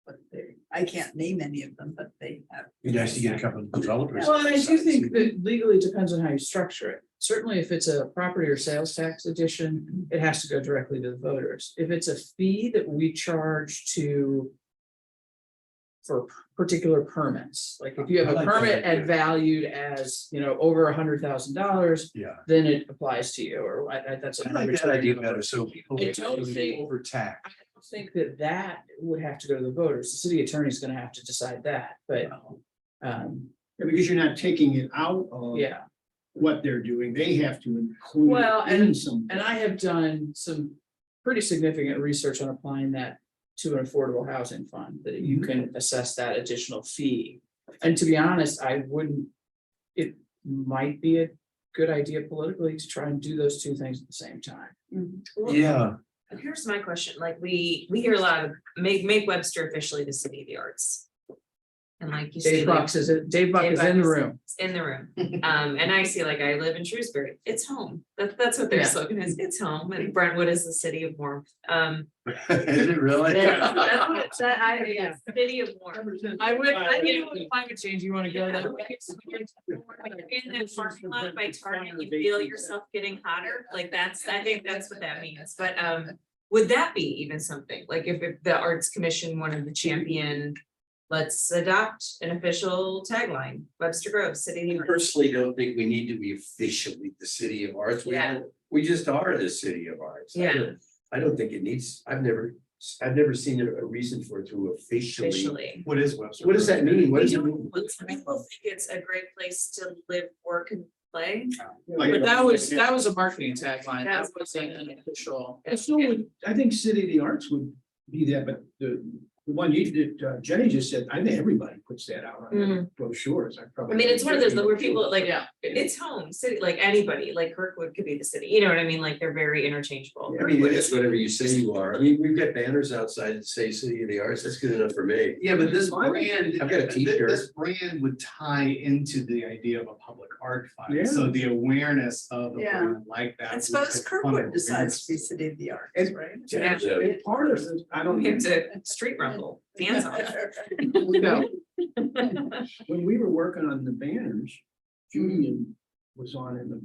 what they, I can't name any of them, but they have. Be nice to get a couple of developers. well, and I do think that legally it depends on how you structure it. Certainly, if it's a property or sales tax addition, it has to go directly to the voters. If it's a fee that we charge for particular permits, like if you have I a like that permit idea. and valued as, over $100,000, Yeah. then it applies to you, or that's. I like that idea better, so people. I don't think- Overtax. I don't think that would have to go to the voters. The city attorney is gonna have to decide that, but, Yeah, because you're not taking it out of yeah. what they're doing, they have to include. Well, it in some. And I have done some pretty significant research on applying that to an affordable housing fund, that you can assess that additional fee. And to be honest, it might be a good idea politically to try and do those two things at the same time. Well, Yeah, Here's my question, like we hear a lot of make Webster officially the city of the arts. And like you see, Dave like, Buck is in the Buck room. is in the room. And I see, like, I live in Shrewsbury, it's home. That's what their Yeah. slogan is, it's home, and Brentwood is the city of warmth. is it really? That's what it's- yeah, city of warmth. I think with climate change, you wanna go there. In that parking lot by Target, you feel yourself getting hotter, like I think that's what that means, but would that be even something, like if the Arts Commission wanted to champion? Let's adopt an official tagline, Webster Grove, City of the I Arts. personally don't think we need to be officially the city of arts. Yeah. We just are the city of arts. I don't think it needs, I've never seen a reason for it to officially. Officially. What is Webster? What does that mean? What We does it don't, mean? some people think it's a great place to live, work and play. But that was a marketing tagline, that That's- wasn't an official. I still would, I think City of the Arts would be that, but the one you did, Jenny just said, I think everybody puts that out on their brochures. I mean, it's one of those where people like, Yeah. it's home, city, like anybody, like Kirkwood could be the city, you know what I mean? Like, they're very interchangeable. I mean, it's whatever you say you are. I mean, we've got banners outside that say City of the Arts. That's good enough for me. Yeah, but this Well, brand, I've got a t-shirt. this brand would tie into the idea of a public art Yeah. fund, so the awareness of a Yeah. brand like that. I would suppose take Kirkwood fun decides to be awareness. city of the arts, And- right? Yeah. It's part of it, I don't. We have to street rumble, dance on No. When we were working on the banners, Julian was on in the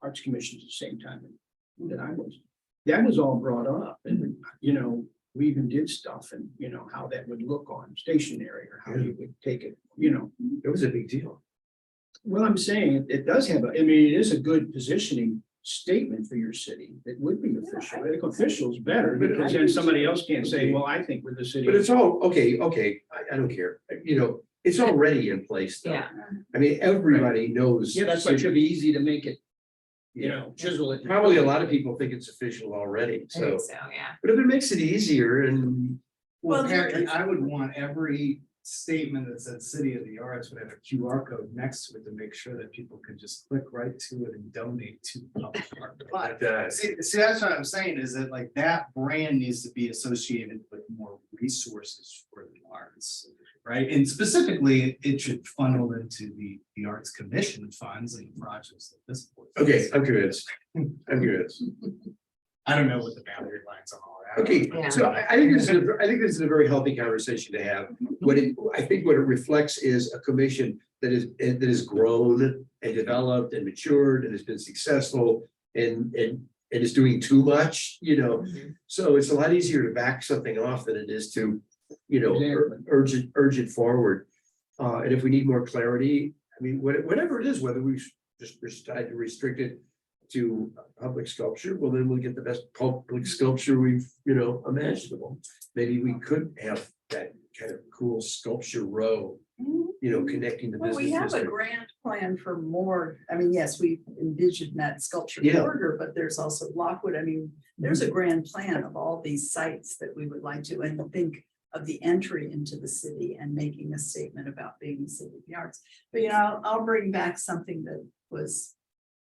Arts Commission at the same time that I was. That was all brought up and, we even did stuff and, how that would look on stationery or how you would take it, It was a big deal. Well, I'm saying it does have it is a good positioning statement for your city. It would be official. I think official is better because then somebody else can't say, well, I think we're the city. But it's all, okay, I don't care. It's already in place though. Yeah. I mean, everybody knows. Yeah, that's why it should be easy to make it, chisel it. Probably a lot of people think it's official already, I so, think so, yeah. but if it makes it easier and. Well, Well, Harry, I would want every statement that said City of the Arts would have a QR code next to it to make sure that people could just click right to it and donate to public art. Like that. See, that's what I'm saying, is that like that brand needs to be associated with more resources for the arts. Right, and specifically, it should funnel into the Arts Commission funds and projects that this. board does. Okay, I'm convinced. I'm convinced. I don't know what the boundary lines are. Okay, Yeah. so I think this is a very healthy conversation to have. I think what it reflects is a commission that is grown and developed and matured and has been successful and is doing too much, So it's a lot easier to back something off than it is to, Exactly. urge it forward. And if we need more clarity, I mean, whatever it is, whether we just decide to restrict it to public sculpture, well, then we'll get the best public sculpture we've, imaginable. Maybe we could have that kind of cool sculpture row, connecting the Well, business we have a district. grand plan for more, I mean, yes, we envisioned that sculpture Yeah. corridor, but there's also Lockwood, I mean, there's a grand plan of all these sites that we would like to, and think of the entry into the city and making a statement about being the city of the arts. But I'll bring back something that was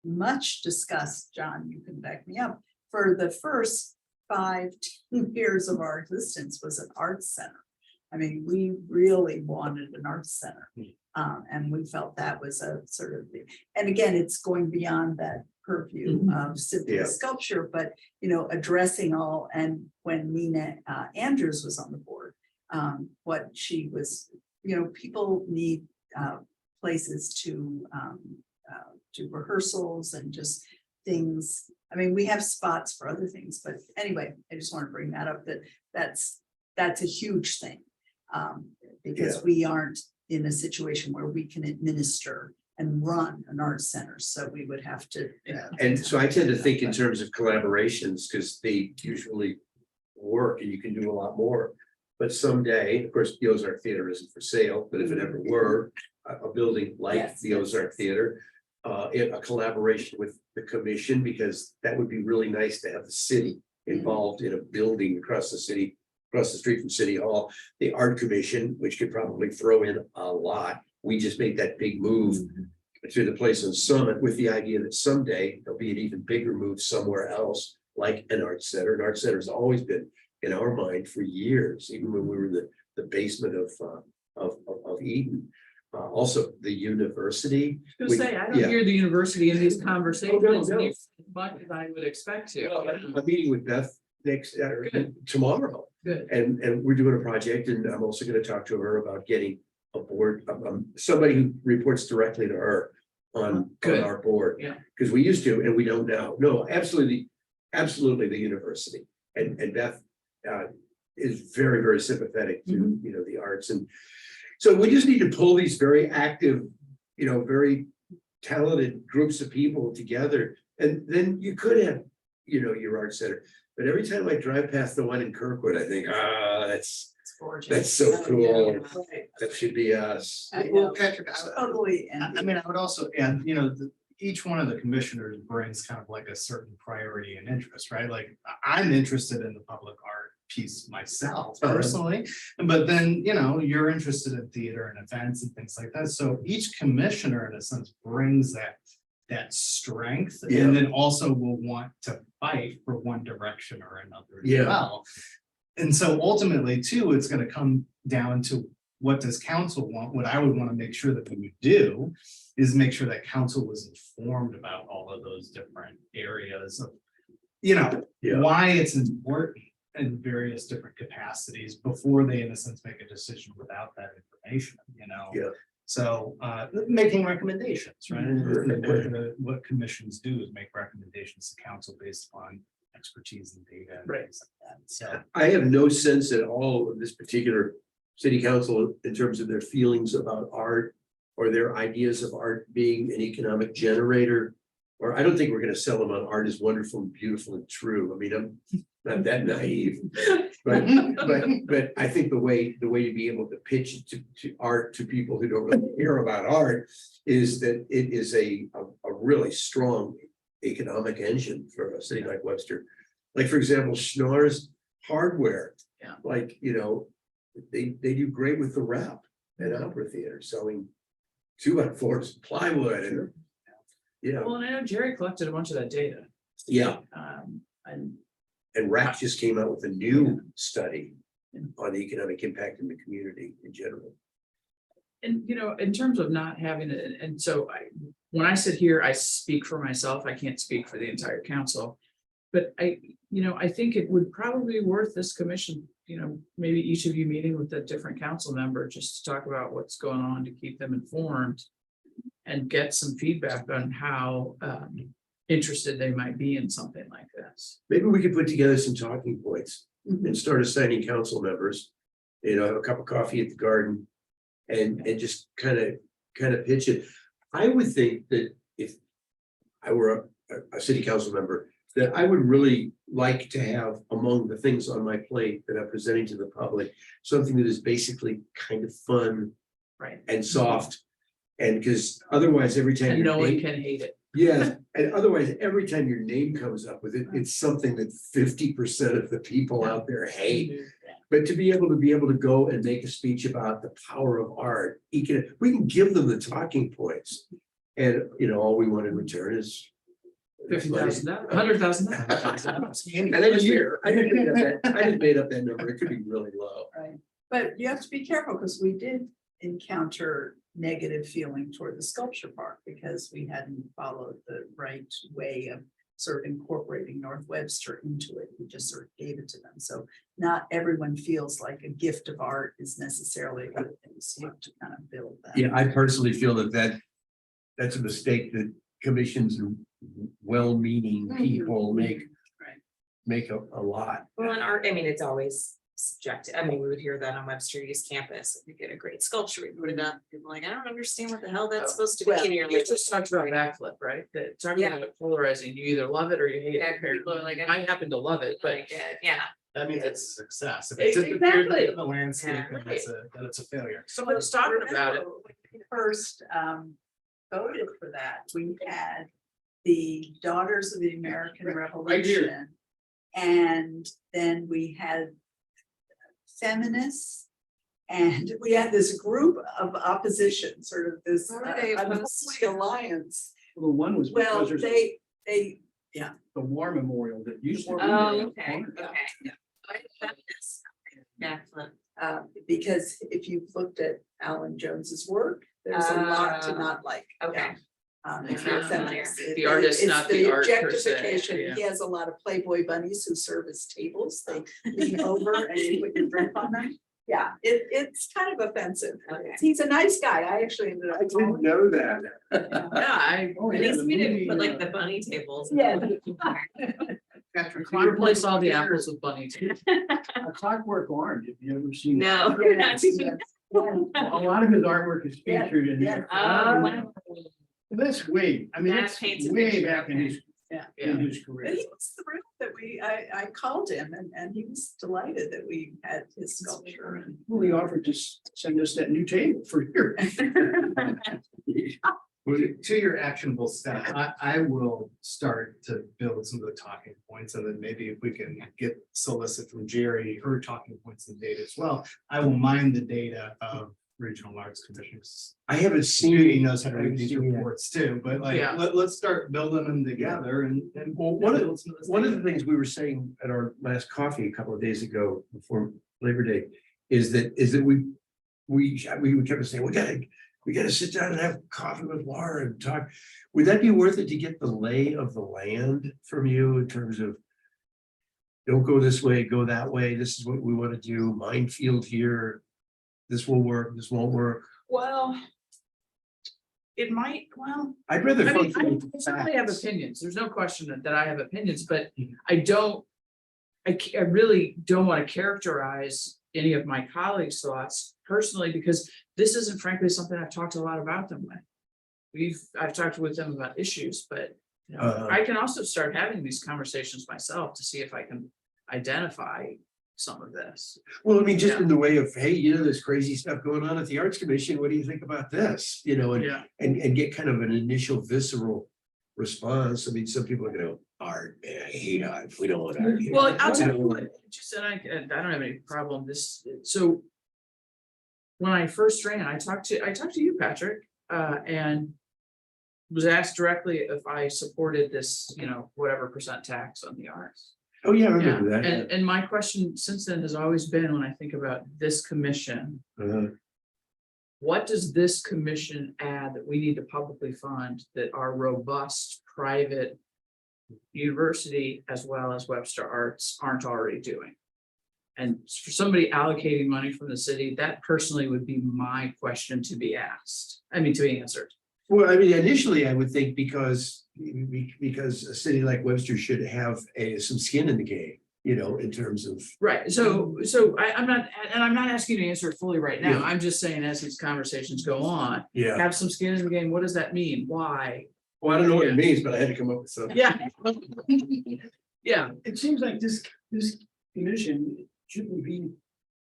much discussed, John, you can back me up, for the first 5 years of our existence was an arts center. I mean, we really wanted an arts center. And we felt that was a sort of, and again, it's going beyond that purview of simply Yeah. sculpture, but, addressing all, and when Nina Andrews was on the board, what she was, people need places to do rehearsals and just things. I mean, we have spots for other things, but anyway, I just want to bring that up, that's a huge thing. Because we aren't in a situation where we can administer and run an arts center, so we would have to. And so I tend to think in terms of collaborations, because they usually work and you can do a lot more. But someday, of course, the Ozark Theater isn't for sale, but if it ever were, a building like Yes, the yes, Ozark Theater. A collaboration with the commission, because that would be really nice to have the city involved in a building across the city, across the street from City Hall. The Art Commission, which could probably throw in a lot. We just made that big move to the place on Summit with the idea that someday there'll be an even bigger move somewhere else, like an art center. An art center has always been in our mind for years, even when we were in the basement of Eden. Also, the university. I was gonna say, I don't Yeah. hear the university in these conversations no. as much as I would expect to. I'm meeting with Beth next, tomorrow. Good. And we're doing a project, and I'm also gonna talk to her about getting a board, somebody who reports directly to her on Good. our board. Yeah. Because we used to, and we don't now. No, absolutely the university. And Beth is very, very sympathetic to, Mm-hmm. the arts. And so we just need to pull these very active, very talented groups of people together. And then you could have, your art center. But every time I drive past the one in Kirkwood, I think, It's gorgeous. that's so cool. Right. That should be us. I Well, know. Patrick, Totally. I mean, I would also add, each one of the commissioners brings kind of like a certain priority and interest, right? Like, I'm interested in the public art piece myself personally, but then, you're interested in theater and events and things like that. So each commissioner, in a sense, brings that strength, Yeah. and then also will want to fight for one direction or another as Yeah. well. And so ultimately, too, it's going to come down to what does council want? What I would want to make sure that we would do is make sure that council was informed about all of those different areas of, Yeah. why it's important in various different capacities before they, in a sense, make a decision without that information, Yeah. So making recommendations, right? Mm-hmm. And what commissions do is make recommendations to council based on expertise and data. And Right. things like that. So. I have no sense at all of this particular city council in terms of their feelings about art or their ideas of art being an economic generator. Or I don't think we're gonna sell them on art is wonderful and beautiful and true. I mean, I'm not that naive. But I think the way to be able to pitch it to art to people who don't really care about art is that it is a really strong economic engine for a city like Webster. Like, for example, Schnorr's Hardware. Yeah. Like, they do great with the Rep and Opera Theater selling 2x4s, plywood and. Well, and I know Jerry collected a bunch of that data. Yeah, And and RAC just came out with a new study on the economic impact in the community in general. And, in terms of not having it, and so when I sit here, I speak for myself, I can't speak for the entire council. But I think it would probably be worth this commission, maybe each of you meeting with a different council member, just to talk about what's going on, to keep them informed. And get some feedback on how interested they might be in something like this. Maybe we could put together some talking points and start assigning council members, have a cup of coffee at the garden. And just kind of kind of pitch it. I would think that if I were a city council member, that I would really like to have among the things on my plate that I'm presenting to the public, something that is basically kind of fun Right. and soft. And because otherwise, every time. And your no one name- can hate it. Yeah, and otherwise, every time your name comes up with it, it's something that 50% of the people out there hate. But to be able to go and make a speech about the power of art, we can give them the talking points. And, you know, all we want in return is. $50,000, $100,000. And I just made up that number. It could be really low. Right, but you have to be careful, because we did encounter negative feeling toward the sculpture park because we hadn't followed the right way of sort of incorporating North Webster into it. We just sort of gave it to them. So not everyone feels like a gift of art is necessarily a good thing. So you have to kind of build that. Yeah, I personally feel that's a mistake that commissions and well-meaning people make a lot. Well, in art, I mean, it's always subjective. I mean, we would hear that on Webster East campus. If we get a great sculpture, we put it up. People are like, I don't understand what the hell that's supposed to be. Well, And you're We like, just talked about backflip, right? That talking Yeah. about polarizing, you either love it or you hate Yeah, it. people are like, I happen to love it, but like, yeah. That means it's a success. If Exactly. it disappeared in the landscape, Yeah. then it's a failure. someone's talking about it. Remember when we first voted for that, we had the Daughters of the American Revolution. And then we had feminists. And we had this group of opposition, sort of this How are they unholy opposed? alliance. Well, one was Well, because there's they, the war memorial that used to. be Oh, there. okay, okay. Yeah. because if you've looked at Alan Jones's work, there's a lot to not like. Okay. If you're a Ah, feminist. The artist, It's not the art per se, objectification. yeah. He has a lot of Playboy bunnies who serve as tables. They lean over and you put your drink on them. Yeah, it's kind of offensive. Okay. He's a nice guy. I actually ended up. I didn't know that. Yeah, I. Oh, At yeah, least the we didn't movie, put like the bunny tables. Yeah. Replace all the apples with bunnies. A Clockwork Orange, have you ever seen? No. that? we're not doing that. A lot of his artwork is featured in there. Oh, wow. That's way, I mean, That it's paints a way picture, back in his, Yeah. in his But career. he was thrilled that I called him and he was delighted that we had his sculpture. Well, he offered to send us that new table for here. To your actionable stuff, I will start to build some of the talking points, and then maybe if we can get solicit from Jerry, her talking points and data as well. I will mine the data of regional arts commissions. I haven't He seen, knows how to read these I haven't seen that. reports too, but like, Yeah. let's start building them together and. Well, one of build some this one of data. the things we were saying at our last coffee a couple of days ago before Labor Day is that we kept saying, we gotta sit down and have coffee with Laura and talk. Would that be worth it to get the lay of the land from you in terms of don't go this way, go that way, this is what we want to do, minefield here, this will work, this won't work? Well. It might, well. I'd rather. I mean, function I with certainly have facts. opinions. There's no question that I have opinions, but Mhm. I don't. I really don't want to characterize any of my colleagues' thoughts personally, because this isn't frankly something I've talked a lot about them with. I've talked with them about issues, but you know, I can also start having these conversations myself to see if I can identify some of this. Well, I mean, just in the way of, hey, you know, there's crazy stuff going on at the Arts Commission, what do you think about this? You know, and Yeah. and get kind of an initial visceral response. I mean, some people are gonna, art, man, I hate art, we don't want art here. Well, I'll tell You you know, what, just, and I don't have any problem this, so. When I first ran, I talked to you, Patrick, and. Was asked directly if I supported this, you know, whatever percent tax on the arts. Oh, yeah, I Yeah, remember that. and my question since then has always been, when I think about this commission. Uh, What does this commission add that we need to publicly fund that our robust private university as well as Webster Arts aren't already doing? And for somebody allocating money from the city, that personally would be my question to be asked, to be answered. Well, I mean, initially, I would think because a city like Webster should have some skin in the game. you know, in terms of, Right, so I'm not, and I'm not asking you to answer it fully right now, Yeah. I'm just saying as these conversations go on, yeah. have some skin in the game, what does that mean, why? Well, I don't know what it means, but I had to come up with something. Yeah. Yeah, It seems like this commission shouldn't be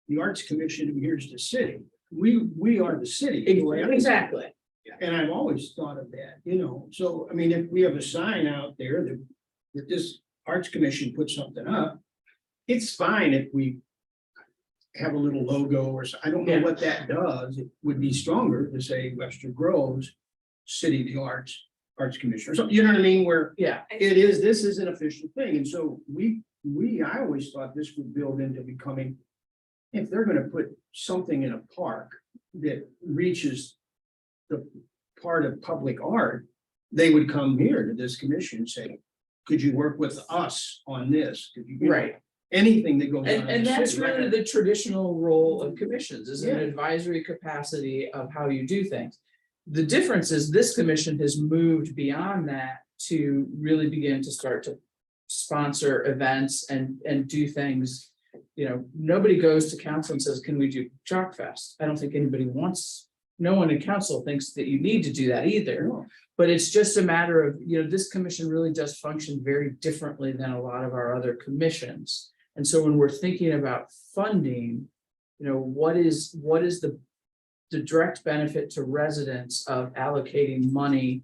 the Arts Commission, here's the city. We are the city. the way I- exactly, And I've always thought of that, you know, so, I mean, if we have a sign out there that this Arts Commission put something up, it's fine if we have a little logo or so, I don't know Yeah. what that does. It would be stronger to say Webster Groves City of the Arts Commission, or something, you know what I mean, where yeah, this is an official thing, and so I always thought this would build into becoming. If they're gonna put something in a park that reaches the part of public art, they would come here to this commission and say, could you work with us on this? Could you? right. Anything that goes on. in And the that's city, really like the traditional role of commissions, is an Yeah. advisory capacity of how you do things. The difference is this commission has moved beyond that to really begin to start to sponsor events and do things. You know, nobody goes to council and says, can we do Chalk Fest? I don't think anybody wants, no one in council thinks that you need to do that either. No. But it's just a matter of, you know, this commission really does function very differently than a lot of our other commissions. And so when we're thinking about funding, you know, what is the direct benefit to residents of allocating money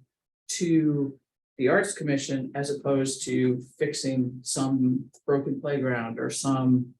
to the Arts Commission as opposed to fixing some broken playground or some.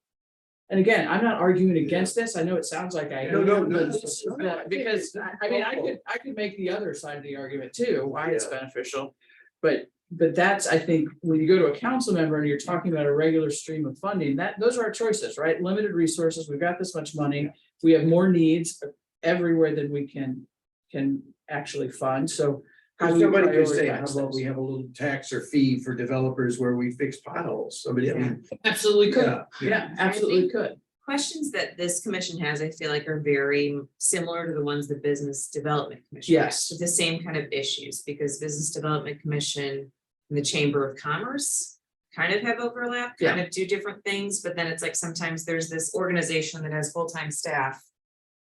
And again, I'm not arguing against this. I know it sounds like I. No. but this is because I mean, I could make the other side of the argument too, why it's beneficial. But that's, I think, when you go to a council member and you're talking about a regular stream of funding, those are our choices, right? Limited resources, we've got this much money, we have more needs everywhere than we can actually fund, so. How do we Somebody could say, how prioritize about those? we have a little tax or fee for developers where we fix potholes? I mean, Absolutely could, yeah. yeah, absolutely could. Questions that this commission has, I feel like are very similar to the ones the Business Development Commission. Yes. has, with the same kind of issues, because Business Development Commission and the Chamber of Commerce kind of have overlap, kind of do different things, but then it's like sometimes there's this organization that has full-time staff.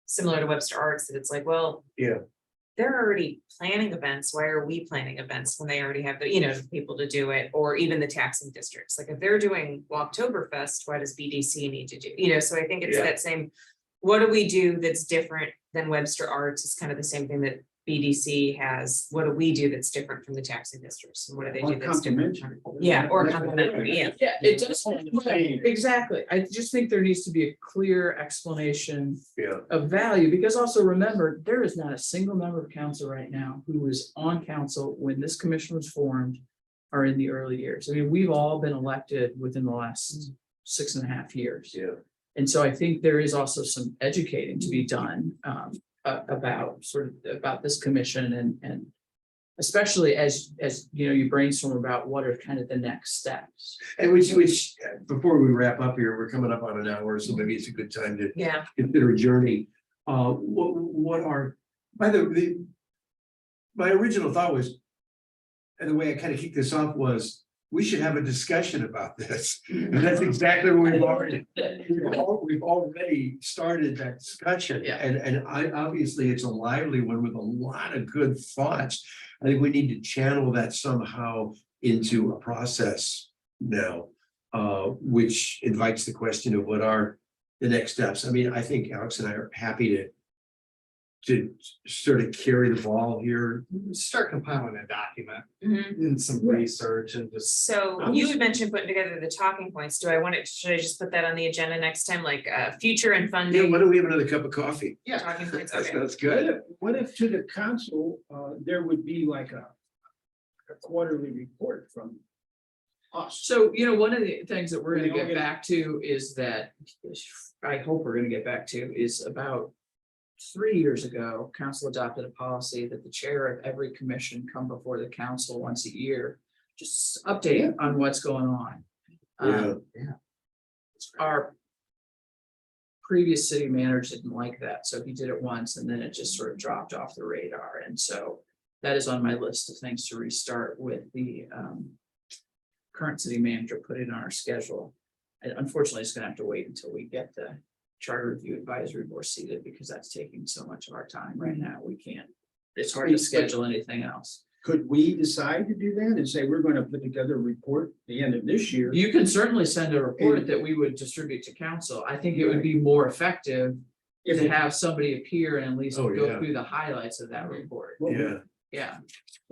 Similar to Webster Arts, that it's like, well. Yeah. They're already planning events. Why are we planning events when they already have the, you know, the people to do it, or even the taxing districts? Like if they're doing Walktoberfest, why does BDC need to do, you know, so I think it's Yeah. that same. What do we do that's different than Webster Arts? It's kind of the same thing that BDC has. What do we do that's different from the taxing districts? And what do they Or do that's different? complimentary. Yeah, or complimentary, yeah. Yeah, it does, exactly, I just think there needs to be a clear explanation Yeah. of value, because also remember, there is not a single member of council right now who was on council when this commission was formed or in the early years. I mean, we've all been elected within the last 6.5 years. Yeah. And so I think there is also some educating to be done about this commission and especially as you know, you brainstorm about what are kind of the next steps. And which, before we wrap up here, we're coming up on an hour, so maybe it's a good time to Yeah, consider adjourning. What are, my original thought was, and the way I kind of kicked this off was, we should have a discussion about this. And that's exactly what we've already started that discussion. Yeah. And obviously it's a lively one with a lot of good thoughts. I think we need to channel that somehow into a process now, which invites the question of what are the next steps. I mean, I think Alex and I are happy to sort of carry the ball here. Start compiling a document mhm. and some research and just. So you had mentioned putting together the talking points. Should I just put that on the agenda next time, like future and Yeah, funding? why don't we have another cup of coffee? Talking points, That's, okay. that's What good. if to the council, there would be like a quarterly report from us? So, you know, one of the things that we're You gonna know, get it- back to is that, I hope we're gonna get back to, is about 3 years ago, council adopted a policy that the chair of every commission come before the council once a year, just update on what's going on. Our previous city manager didn't like that, so he did it once and then it just sort of dropped off the radar. And so that is on my list of things to restart with the current city manager, put it on our schedule. And unfortunately, it's gonna have to wait until we get the charter review advisory board seated, because that's taking so much of our time right now. We can't. It's hard to schedule anything else. Could we decide to do that and say, we're gonna put together a report at the end of this year? You can certainly send a report that we would distribute to council. I think it would be more effective If to it- have somebody appear and at least Oh, go yeah. through the highlights of that report. well, Yeah. Yeah.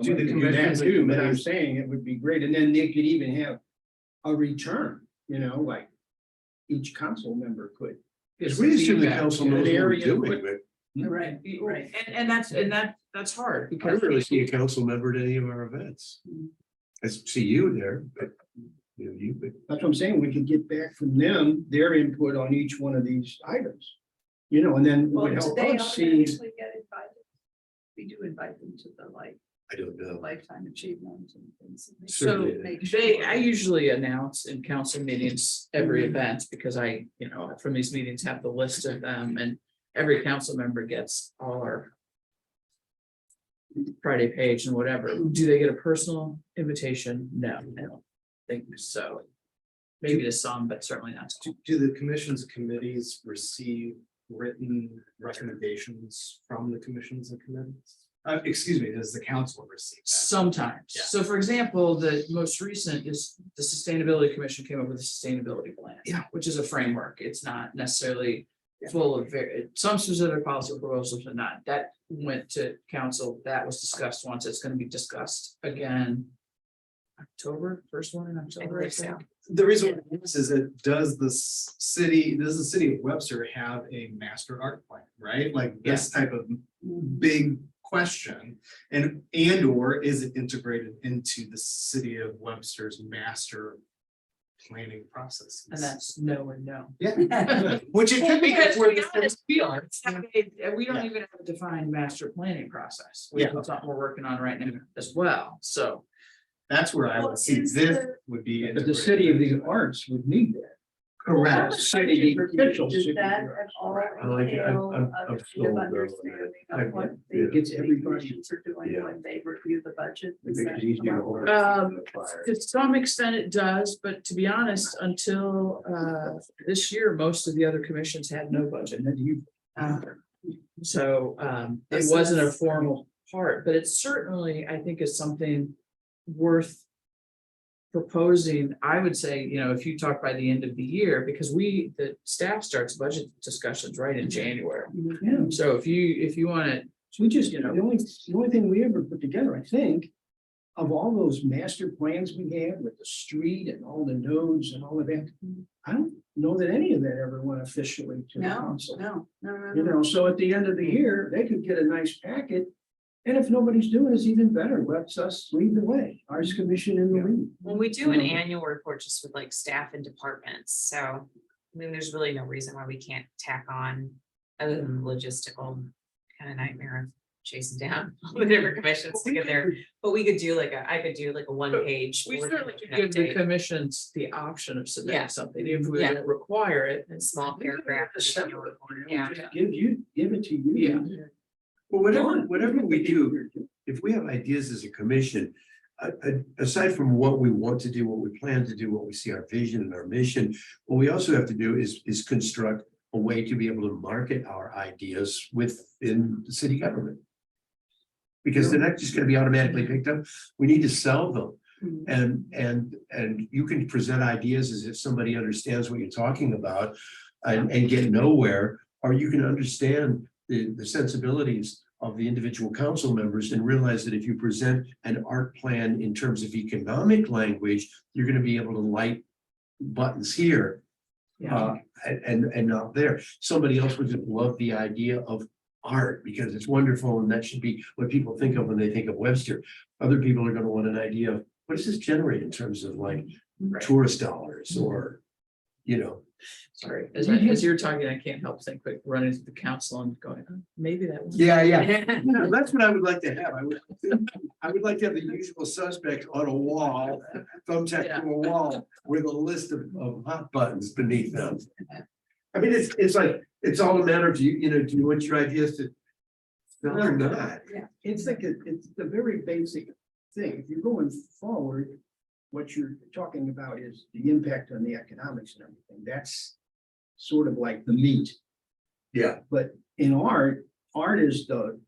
To the commission commissions and too, but I'm committees. saying it would be great, and then they could even have a return, like each council member could. Because we assume the Feedback, council yeah. knows what we're Area doing, input. but Right, right. And that's hard I because. don't really see a council member at any of our events. I see you there, but but That's what I'm saying, we could get back from them, their input on each one of these items. And then it Well, would do help they us see, automatically get invited? We do invite them to the I don't know. lifetime achievement and things. So Certainly. Make they, sure. I usually announce in council meetings every event because I, from these meetings have the list of them, and every council member gets all our Friday page and whatever. Do they get a personal invitation? No, I don't think so. Maybe to some, but certainly not to all. Do the commissions committees receive written recommendations from the commissions and committees? Excuse me, does the council receive that? Sometimes. Yeah. So for example, the most recent is the Sustainability Commission came up with a sustainability plan. Yeah. Which is a framework. It's not necessarily full of some specific policy proposals and not. That went to council. That was discussed once. It's going to be discussed again. October, first one in October. I think. The reason why this is that does the city of Webster have a master art plan, right? Like this type of big question. And or is it integrated into the city of Webster's master planning process? And that's no and no. Yeah, which it could be. Because where to be the- honest, we are. We don't Yeah. even have a defined master planning process. We Yeah. have something we're working on right now as well. So. That's where I Well, would see is this there- would be. but the city of the arts would need that. Correct. City officials. Does that at all I like it. entail I'm a kind sold, of though. understanding I- of what yeah. the Gets the everybody- commissions are doing Yeah. when they review the budget? I Does think that it's easier to come up? order. To some extent it does, but to be honest, until this year, most of the other commissions had no budget. So it This wasn't a is- formal part, but it certainly, I think, is something worth proposing. I would say, if you talk by the end of the year, because the staff starts budget discussions right in January. Yeah, So if you want to, so we just, the only thing we ever put together, I think, of all those master plans we had with the street and all the nodes and all of that, I don't know that any of that ever went officially to the No, council. no. So at the end of the year, they could get a nice packet. And if nobody's doing it, it's even better. Let us lead the way. Arts Commission in the lead. Well, we do an annual report just with like staff and departments, so I mean, there's really no reason why we can't tack on other than the logistical kind of nightmare of chasing down all the different commissions to get there. But we could do I could do like a one-page. we board certainly meeting could give the update, commissions the option of Yeah. submitting something if we Yeah. don't require it. a small paragraph. Yeah. Just give it to you. Yeah. Well, whatever we do, if we have ideas as a commission, aside from what we want to do, what we plan to do, what we see our vision and our mission, what we also have to do is construct a way to be able to market our ideas within the city government. Because they're not just gonna be automatically picked up, we need to sell them. And you can present ideas as if somebody understands what you're talking about and get nowhere, or you can understand the sensibilities of the individual council members and realize that if you present an art plan in terms of economic language, you're gonna be able to light buttons here. And not there. Somebody else would just love the idea of art because it's wonderful and that should be what people think of when they think of Webster. Other people are gonna want an idea of what does this generate in terms of like Right. tourist dollars or, Sorry, as you're talking, I can't help think quick running through the council and going, "Oh, maybe that one." Yeah. No, that's what I would like to have. I would like to have the usual suspects on a wall, thumbtack to a wall with a list of hot buttons beneath them. I mean, it's like, it's all a matter of, do you want your ideas to sell or not? It's like, it's the very basic thing. If you're going forward, what you're talking about is the impact on the economics and everything. That's sort of like the meat. Yeah. But in art is the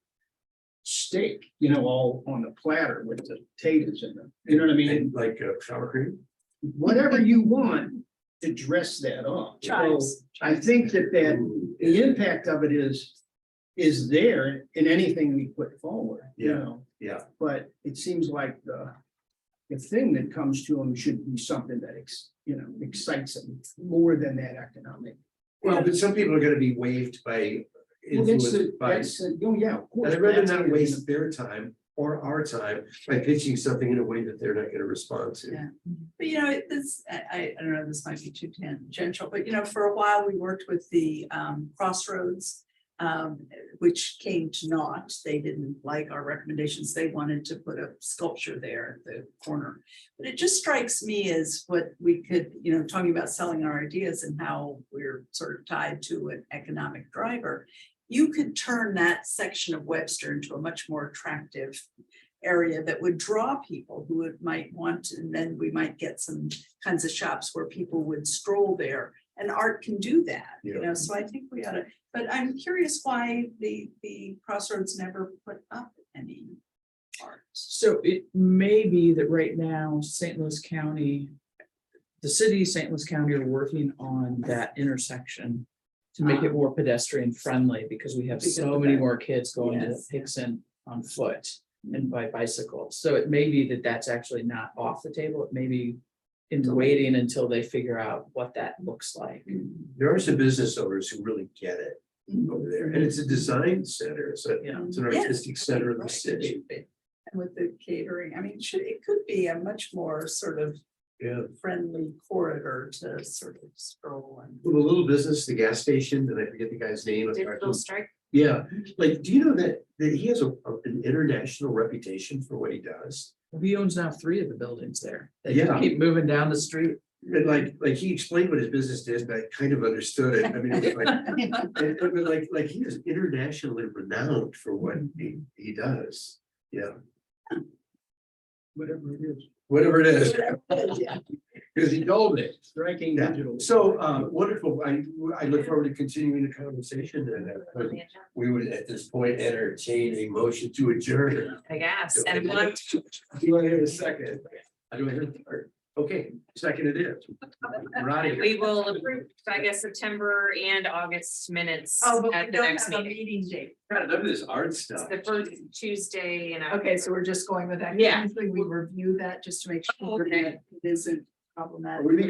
steak, all on the platter with the potatoes in them. You know what I mean? And like sour cream. Whatever you want to dress that up. So Chives. I think that the impact of it is there in anything we put forward, Yeah. Yeah. But it seems like the thing that comes to them should be something that excites them more than that economic. Well, but some people are gonna be waved by, Well, influenced by, oh, yeah, of course. and I'd rather That's not it. waste their time or our time by pitching something in a way that they're not gonna respond to. Yeah. But this, I don't know, this might be too tangential, but for a while we worked with the Crossroads. Which came to naught. They didn't like our recommendations. They wanted to put a sculpture there at the corner. But it just strikes me as what we could, talking about selling our ideas and how we're sort of tied to an economic driver. You could turn that section of Webster into a much more attractive area that would draw people who might want, and then we might get some kinds of shops where people would stroll there. And art can do that, Yeah. so I think we ought to, but I'm curious why the Crossroads never put up any art. So it may be that right now, St. Louis County, the city, St. Louis County are working on that intersection to make it more pedestrian friendly, because we have Because so of many that. more kids going to Yes. Hickson on foot and by bicycle. So it may be that that's actually not off the table. It may be in waiting until they figure out what that looks like. There are some business owners who really get it over there, and it's a design center, it's Yeah. an Yes. artistic center of the Right. city. And with the catering, I mean, it could be a much more sort of Yeah, friendly corridor to sort of stroll and. well, the little business, the gas station, and I forget the guy's name. Digital strike. Yeah, like, do you know that he has an international reputation for what he does? He owns now 3 of the buildings there. They Yeah. just keep moving down the street. And like he explained what his business did, but I kind of understood it. I mean, it was like he is internationally renowned for what he does. Yeah, Whatever it is, whatever it is. Yeah. Because he told me. striking Yeah. digital. So wonderful. I look forward to continuing the conversation, and we would at this point entertain a motion to adjourn. I guess, and if not, Do I hear a second? I do hear a third. Okay, second it is. We're out of here. we will approve, I guess, September and August minutes Oh, but at we the don't next have a meeting. meeting date. God, none of this art It's stuff. the first Tuesday, Okay, so we're just going with that. Yeah. Usually we review that just to make sure Okay. that it isn't problematic. Are we meeting